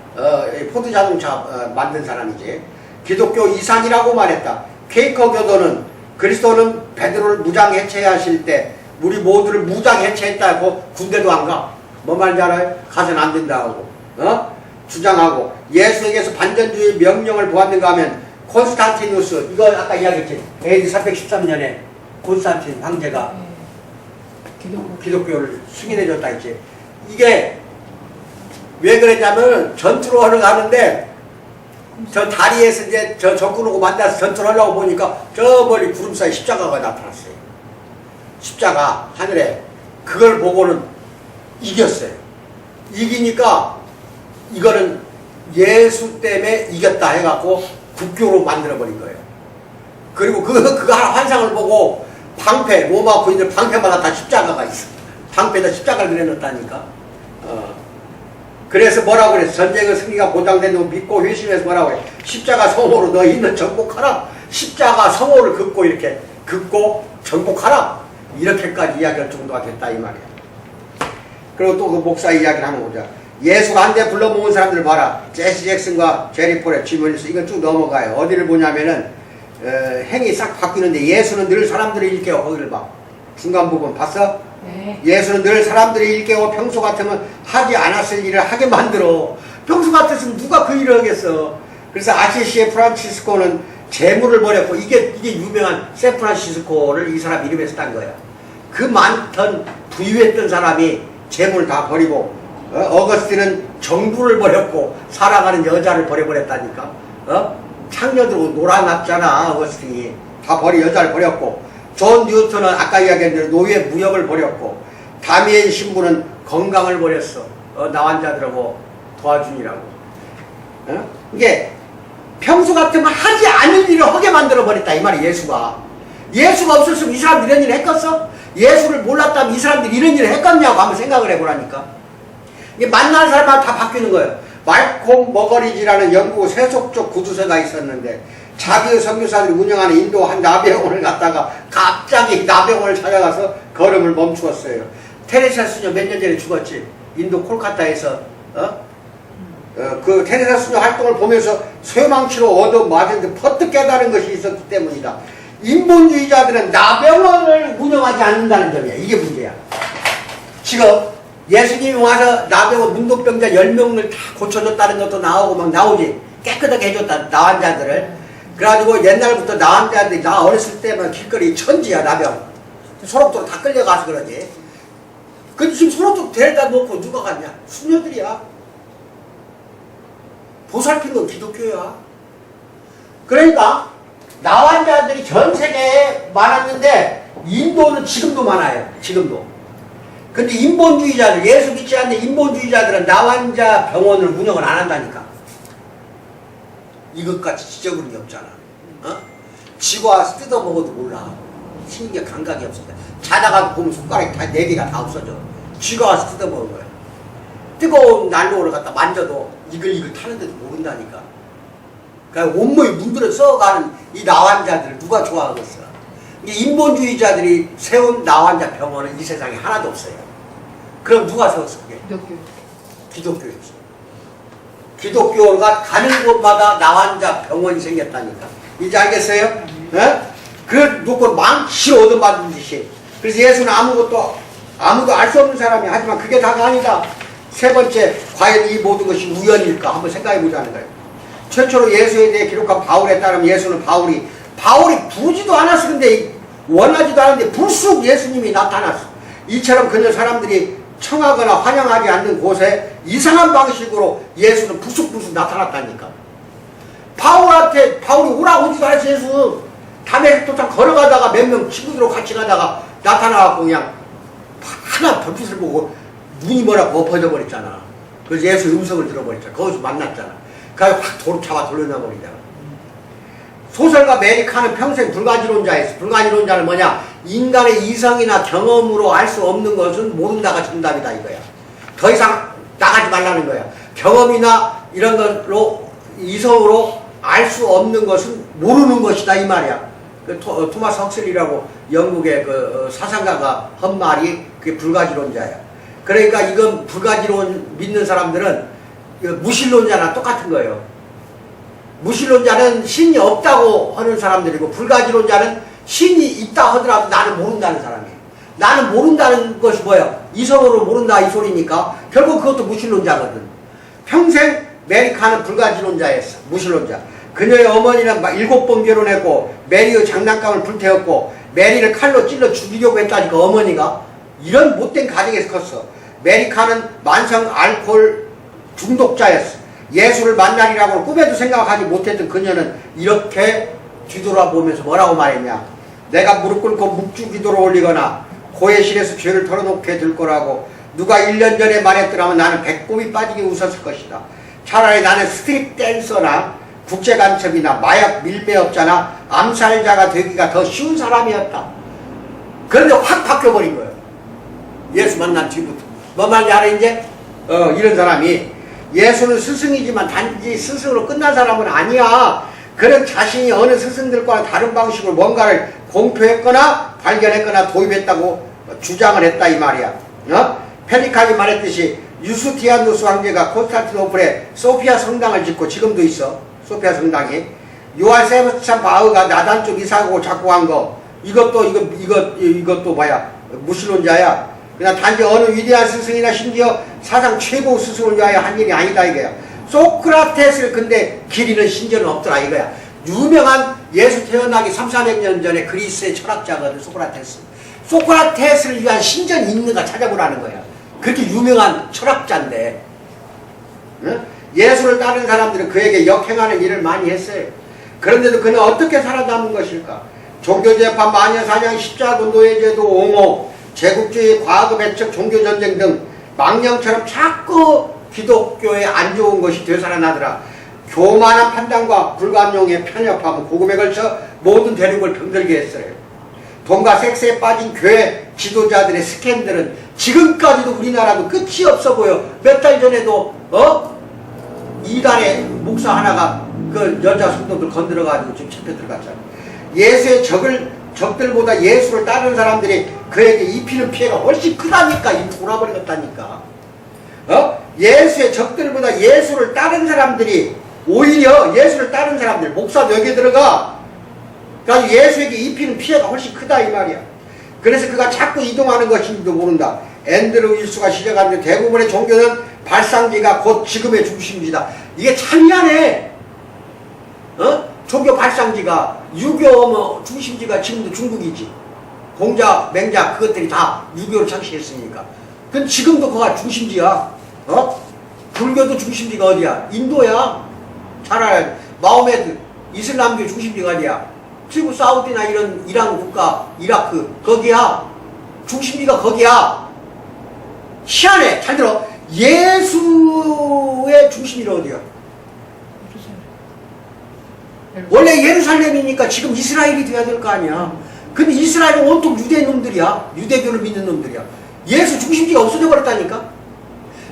A: 포드 자동차 만든 사람이지. 기독교 이상이라고 말했다. 퀘이커 교도는 그리스도는 베드로를 무장 해체하실 때 우리 모두를 무장 해체했다고 군대도 안 가. 뭐 말인지 알아요? 가서는 안 된다고 주장하고, 예수에게서 반전주의 명령을 보았는가 하면 콘스탄티누스, 이거 아까 이야기했지. AD 313년에 콘스탄틴 황제가 기독교를 승인해줬다 했지. 이게 왜 그랬냐면 전투를 하러 가는데 저 다리에서 이제 저 적군하고 만나서 전투를 하려고 보니까 저 멀리 구름 사이 십자가가 나타났어요. 십자가 하늘에. 그걸 보고는 이겼어요. 이기니까 이거는 예수 때문에 이겼다 해갖고 국교로 만들어버린 거예요. 그리고 그 환상을 보고 방패, 로마 군인들 방패마다 다 십자가가 있어. 방패에다 십자가를 그려놨다니까. 그래서 뭐라고 그랬어? 전쟁의 승리가 보장된다고 믿고 회심해서 뭐라고 그래? 십자가 성호로 너 있는 정복하라. 십자가 성호를 긋고 이렇게 긋고 정복하라. 이렇게까지 이야기할 정도가 됐다 이 말이야. 그리고 또 그 목사 이야기를 한번 보자. 예수가 한데 불러 모은 사람들 봐라. 제시 잭슨과 제리 폴의 지머니스. 이건 쭉 넘어가요. 어디를 보냐면은 행이 싹 바뀌는데 예수는 늘 사람들이 일깨워. 거기를 봐. 중간 부분 봤어?
B: 네.
A: 예수는 늘 사람들이 일깨워 평소 같으면 하지 않았을 일을 하게 만들어. 평소 같았으면 누가 그 일을 하겠어. 그래서 아시시의 프란치스코는 재물을 버렸고, 이게 유명한 샌프란시스코를 이 사람 이름에서 딴 거야. 그 많던 부유했던 사람이 재물을 다 버리고, 어거스틴은 정부를 버렸고 사랑하는 여자를 버려버렸다니까. 창녀들하고 놀아놨잖아. 어거스틴이 다 여자를 버렸고, 존 뉴턴은 아까 이야기한 대로 노예 무역을 버렸고, 다미엘 신부는 건강을 버렸어. 나환자들하고 도와주니라고. 이게 평소 같으면 하지 않을 일을 하게 만들어 버렸다 이 말이. 예수가 없었으면 이 사람들이 이런 일을 했겠어? 예수를 몰랐다면 이 사람들이 이런 일을 했겠냐고 한번 생각을 해보라니까. 이게 만나는 사람마다 다 바뀌는 거예요. 말콤 머거리지라는 영국 세속적 구두쇠가 있었는데, 자기의 선교사들이 운영하는 인도 한 나병원을 갔다가 갑자기 나병원을 찾아가서 걸음을 멈추었어요. 테레사 수녀 몇 년 전에 죽었지. 인도 콜카타에서 그 테레사 수녀 활동을 보면서 쇠망치로 얻어맞은 데 퍼뜩 깨달은 것이 있었기 때문이다. 인본주의자들은 나병원을 운영하지 않는다는 점이야. 이게 문제야. 지금 예수님이 와서 나병원 문둥병자 10명을 다 고쳐줬다는 것도 나오고 막 나오지. 깨끗하게 해줬다, 나환자들을. 그래가지고 옛날부터 나환자들이, 나 어렸을 때만 길거리 천지야, 나병. 소록도로 다 끌려가서 그러지. 근데 지금 소록도로 데려다 놓고 누가 갔냐? 수녀들이야. 보살핀 건 기독교야. 그러니까 나환자들이 전 세계에 많았는데 인도는 지금도 많아요. 지금도. 근데 인본주의자들, 예수 믿지 않는 인본주의자들은 나환자 병원을 운영을 안 한다니까. 이것같이 지저분한 게 없잖아. 쥐가 와서 뜯어먹어도 몰라. 신경 감각이 없습니다. 자다가 보면 손가락이 다 4개가 다 없어져. 쥐가 와서 뜯어먹은 거야. 뜨거운 난로를 갖다 만져도 이글 타는데도 모른다니까. 그러니까 온몸이 문드러 써가는 이 나환자들을 누가 좋아하겠어? 이 인본주의자들이 세운 나환자 병원은 이 세상에 하나도 없어요. 그럼 누가 세웠어? 그게? 기독교였어. 기독교가 가는 곳마다 나환자 병원이 생겼다니까. 이제 알겠어요? 네? 그걸 놓고 망치 얻어맞은 듯이. 그래서 예수는 아무도 알 수 없는 사람이야. 하지만 그게 다가 아니다. 세 번째, 과연 이 모든 것이 우연일까? 한번 생각해 보자는 거예요. 최초로 예수에 대해 기록한 바울에 따르면 예수는 바울이 부지도 않았어. 근데 원하지도 않았는데 불쑥 예수님이 나타났어. 이처럼 그녀 사람들이 청하거나 환영하지 않는 곳에 이상한 방식으로 예수는 불쑥 나타났다니까. 바울이 오라고 오지도 않았어. 예수 담에색 도착 걸어가다가 몇 명 친구들하고 같이 가다가 나타나갖고 그냥 하나 별빛을 보고 눈이 뭐라고 엎어져 버렸잖아. 그래서 예수 음성을 들어버렸잖아. 거기서 만났잖아. 그래서 확 잡아 돌려놔버리잖아. 소설가 메리카는 평생 불가지론자였어. 불가지론자는 뭐냐? 인간의 이성이나 경험으로 알 수 없는 것은 모른다가 정답이다 이거야. 더 이상 나가지 말라는 거야. 경험이나 이런 걸로 이성으로 알 수 없는 것은 모르는 것이다 이 말이야. 토마스 헉슬리라고 영국의 그 사상가가 한 말이 그게 불가지론자야. 그러니까 이건 불가지론 믿는 사람들은 무신론자나 똑같은 거예요. 무신론자는 신이 없다고 하는 사람들이고 불가지론자는 신이 있다 하더라도 나는 모른다는 사람이에요. 나는 모른다는 것이 뭐야? 이성으로 모른다 이 소리니까 결국 그것도 무신론자거든. 평생 메리카는 불가지론자였어. 무신론자. 그녀의 어머니는 7번 결혼했고 메리의 장난감을 불태웠고 메리를 칼로 찔러 죽이려고 했다니까. 어머니가 이런 못된 가정에서 컸어. 메리카는 만성 알코올 중독자였어. 예수를 만나리라고 꿈에도 생각하지 못했던 그녀는 이렇게 뒤돌아보면서 뭐라고 말했냐? 내가 무릎 꿇고 묵주 기도를 올리거나 고의 실에서 죄를 털어놓게 될 거라고 누가 1년 전에 말했더라면 나는 배꼽이 빠지게 웃었을 것이다. 차라리 나는 스트릿 댄서나 국제간첩이나 마약 밀매업자나 암살자가 되기가 더 쉬운 사람이었다. 그런데 확 바뀌어버린 거예요. 예수 만난 뒤부터. 뭐 말인지 알아 이제? 이런 사람이 예수는 스승이지만 단지 스승으로 끝난 사람은 아니야. 그런 자신이 어느 스승들과 다른 방식으로 뭔가를 공표했거나 발견했거나 도입했다고 주장을 했다 이 말이야. 펠리칸이 말했듯이 유스티아누스 황제가 콘스탄티노플에 소피아 성당을 짓고 지금도 있어. 소피아 성당이. 요한 세바스찬 바흐가 나단 쪽 이사고 작곡한 거 이것도 뭐야? 무신론자야. 그냥 단지 어느 위대한 스승이나 심지어 사상 최고 스승을 위하여 한 일이 아니다 이거야. 소크라테스를 근데 기리는 신전은 없더라 이거야. 유명한 예수 태어나기 300~400년 전에 그리스의 철학자거든 소크라테스. 소크라테스를 위한 신전이 있는가 찾아보라는 거야. 그렇게 유명한 철학자인데. 응? 예수를 따르는 사람들은 그에게 역행하는 일을 많이 했어요. 그런데도 그는 어떻게 살아남은 것일까? 종교재판, 마녀사냥, 십자군, 노예제도, 옹호, 제국주의, 과거 배척, 종교전쟁 등 망령처럼 자꾸 기독교에 안 좋은 것이 되살아나더라. 교만한 판단과 불감용의 편협함은 복음에 걸쳐 모든 대륙을 병들게 했어요. 돈과 섹스에 빠진 교회 지도자들의 스캔들은 지금까지도 우리나라도 끝이 없어 보여. 몇 달 전에도 이단의 목사 하나가 그 여자 성도들 건드려가지고 지금 잡혀 들어갔잖아. 예수의 적들보다 예수를 따르는 사람들이 그에게 입히는 피해가 훨씬 크다니까. 이 돌아버리겠다니까. 예수의 적들보다 예수를 따르는 사람들이 오히려 예수를 따르는 사람들 목사도 여기에 들어가. 그래서 예수에게 입히는 피해가 훨씬 크다 이 말이야. 그래서 그가 자꾸 이동하는 것인지도 모른다. 앤드루 윌스가 시작하는 대부분의 종교는 발상지가 곧 지금의 중심지다. 이게 참 희한해. 종교 발상지가 유교 중심지가 지금도 중국이지. 공자, 맹자 그것들이 다 유교를 창시했으니까. 그건 지금도 그가 중심지야. 불교도 중심지가 어디야? 인도야. 잘 알아야 마호메드 이슬람교 중심지가 어디야? 지금 사우디나 이런 이란 국가, 이라크 거기야. 중심지가 거기야. 희한해. 잘 들어. 예수의 중심지가 어디야? 원래 예루살렘이니까 지금 이스라엘이 돼야 될 거 아니야. 근데 이스라엘은 온통 유대 놈들이야. 유대교를 믿는 놈들이야. 예수 중심지가 없어져 버렸다니까.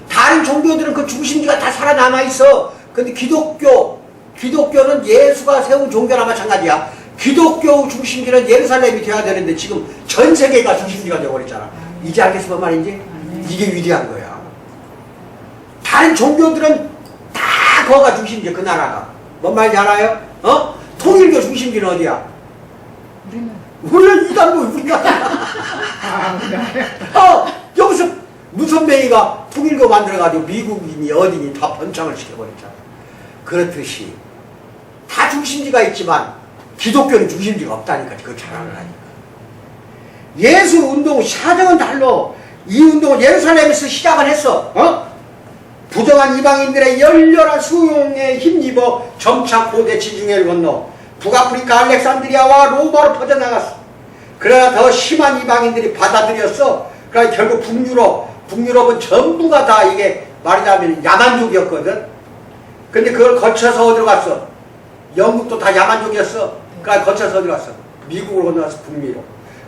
A: 다른 종교들은 그 중심지가 다 살아남아 있어. 근데 기독교 기독교는 예수가 세운 종교나 마찬가지야. 기독교 중심지는 예루살렘이 돼야 되는데 지금 전 세계가 중심지가 되어버렸잖아. 이제 알겠어 뭔 말인지? 이게 위대한 거야. 다른 종교들은 다 거가 중심지야. 그 나라가. 뭔 말인지 알아요? 어? 통일교 중심지는 어디야?
B: 우리는
A: 원래 이단도 우리나라. 여기서 무선맹이가 통일교 만들어가지고 미국이니 어디니 다 번창을 시켜버렸잖아. 그렇듯이 다 중심지가 있지만 기독교는 중심지가 없다니까. 그걸 잘 알아라니까. 예수 운동 사정은 달라. 이 운동은 예루살렘에서 시작을 했어. 부정한 이방인들의 열렬한 수용에 힘입어 점차 고대 지중해를 건너 북아프리카 알렉산드리아와 로마로 퍼져나갔어. 그러나 더 심한 이방인들이 받아들였어. 그러니까 결국 북유럽은 전부가 다 이게 말하자면 야만족이었거든. 근데 그걸 거쳐서 어디로 갔어? 영국도 다 야만족이었어. 그러니까 거쳐서 어디로 갔어? 미국으로 건너가서 북미로.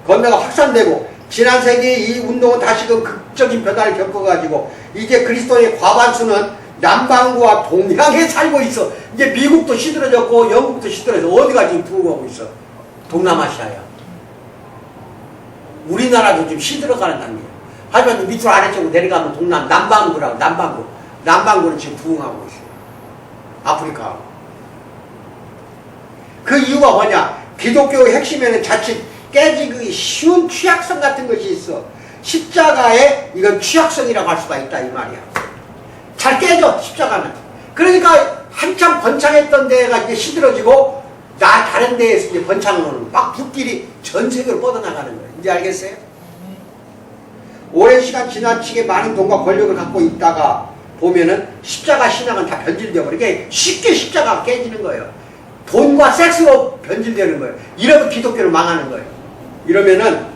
A: 건너가 확산되고 지난 세기에 이 운동은 다시금 극적인 변화를 겪어가지고 이제 그리스도의 과반수는 남반구와 동양에 살고 있어. 이제 미국도 시들어졌고 영국도 시들어져서 어디가 지금 부흥하고 있어? 동남아시아야. 우리나라도 지금 시들어가는 단계야. 하지만 밑으로 아래쪽으로 내려가면 남반구라고. 남반구는 지금 부흥하고 있어. 아프리카. 그 이유가 뭐냐? 기독교의 핵심에는 자칫 깨지기 쉬운 취약성 같은 것이 있어. 십자가에 이건 취약성이라고 할 수가 있다 이 말이야. 잘 깨져 십자가는. 그러니까 한참 번창했던 데가 이제 시들어지고 다른 데에서 이제 번창을 막 불길이 전 세계로 뻗어나가는 거예요. 이제 알겠어요? 오랜 시간 지나치게 많은 돈과 권력을 갖고 있다가 보면은 십자가 신앙은 다 변질되어 버리게 쉽게 십자가가 깨지는 거예요. 돈과 섹스로 변질되는 거예요. 이러면 기독교는 망하는 거예요. 이러면은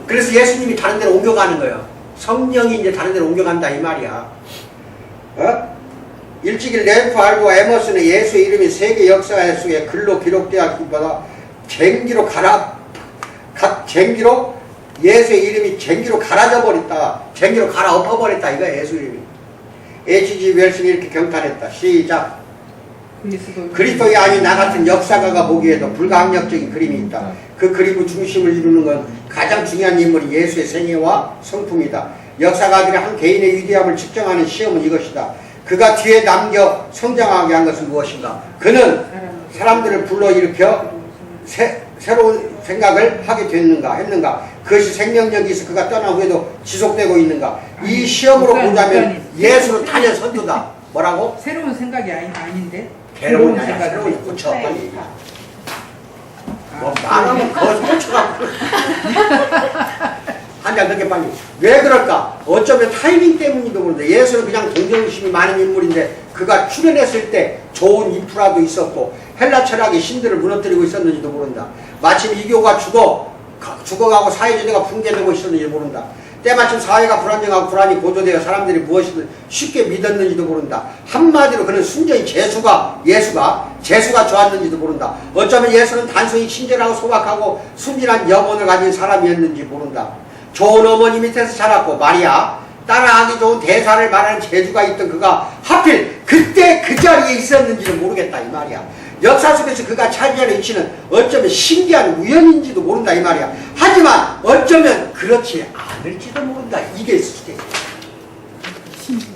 A: 그래서 예수님이 다른 데로 옮겨가는 거예요. 성령이 이제 다른 데로 옮겨간다 이 말이야. 일찍이 램프 알고 에머슨의 예수의 이름이 세계 역사 속에 글로 기록되었기보다 쟁기로 예수의 이름이 쟁기로 갈아져 버렸다. 쟁기로 갈아엎어 버렸다 이거야 예수 이름이. H.G. 웰슨이 이렇게 경탄했다. 시작. 그리스도가 아닌 나 같은 역사가가 보기에도 불가항력적인 그림이 있다. 그 그림의 중심을 이루는 건 가장 중요한 인물이 예수의 생애와 성품이다. 역사가들이 한 개인의 위대함을 측정하는 시험은 이것이다. 그가 뒤에 남겨 성장하게 한 것은 무엇인가? 그는 사람들을 불러일으켜 새로운 생각을 하게 했는가? 그것이 생명력이 있어 그가 떠난 후에도 지속되고 있는가? 이 시험으로 보자면 예수는 단연 선두다. 뭐라고?
B: 새로운 생각이 아닌데?
A: 괴로운 생각이 새로운 꽂혀 빨리. 뭐 말하면 그거 꽂혀갖고 한장 늦게 빨리. 왜 그럴까? 어쩌면 타이밍 때문이도 모르는데 예수는 그냥 동정심이 많은 인물인데 그가 출연했을 때 좋은 인프라도 있었고 헬라 철학이 신들을 무너뜨리고 있었는지도 모른다. 마침 이교가 죽어가고 사회제도가 붕괴되고 있었는지 모른다. 때마침 사회가 불안정하고 불안이 고조되어 사람들이 무엇이든 쉽게 믿었는지도 모른다. 한마디로 그는 순전히 예수가 좋았는지도 모른다. 어쩌면 예수는 단순히 친절하고 소박하고 순진한 영혼을 가진 사람이었는지 모른다. 좋은 어머니 밑에서 자랐고 마리아 따라하기 좋은 대사를 말하는 재주가 있던 그가 하필 그때 그 자리에 있었는지는 모르겠다 이 말이야. 역사 속에서 그가 차지하는 위치는 어쩌면 신기한 우연인지도 모른다 이 말이야. 하지만 어쩌면 그렇지 않을지도 모른다. 이게 수계.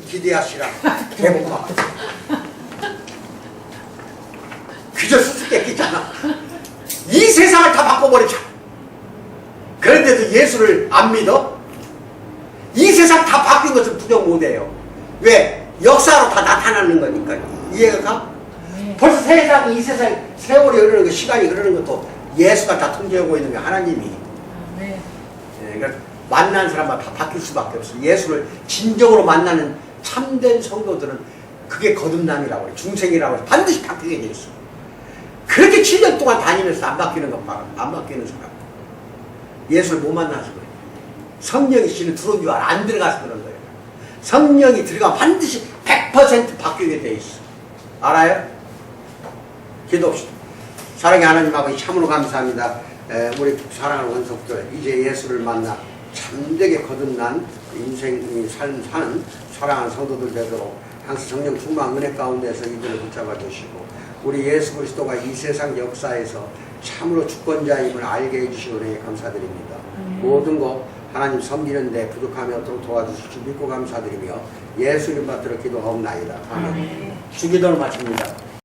A: 기대하시라. 대복마. 그저 수수께끼잖아. 이 세상을 다 바꿔버리자. 그런데도 예수를 안 믿어? 이 세상 다 바뀐 것을 부정 못해요. 왜? 역사로 다 나타나는 거니까. 이해가 가? 벌써 세상이 이 세상 세월이 흐르는 거 시간이 흐르는 것도 예수가 다 통제하고 있는 게 하나님이. 네. 그러니까 만난 사람마다 다 바뀔 수밖에 없어. 예수를 진정으로 만나는 참된 성도들은 그게 거듭남이라고 해. 중생이라고 해. 반드시 바뀌게 돼 있어. 그렇게 7년 동안 다니면서 안 바뀌는 것 봐. 안 바뀌는 사람. 예수를 못 만나서 그래. 성령이 씨는 들어온 줄 알아. 안 들어가서 그런 거예요. 성령이 들어가면 반드시 100% 바뀌게 돼 있어. 알아요? 기도합시다. 사랑의 하나님 아버지 참으로 감사합니다. 우리 사랑하는 원석들 이제 예수를 만나 참되게 거듭난 인생이 사는 사랑하는 성도들 되도록 항상 성령 충만 은혜 가운데서 이들을 붙잡아 주시고 우리 예수 그리스도가 이 세상 역사에서 참으로 주권자임을 알게 해주신 은혜에 감사드립니다. 모든 것 하나님 섬기는데 부족함이 없도록 도와주실 줄 믿고 감사드리며 예수님 받들어 기도하옵나이다. 아멘. 주기도를 마칩니다.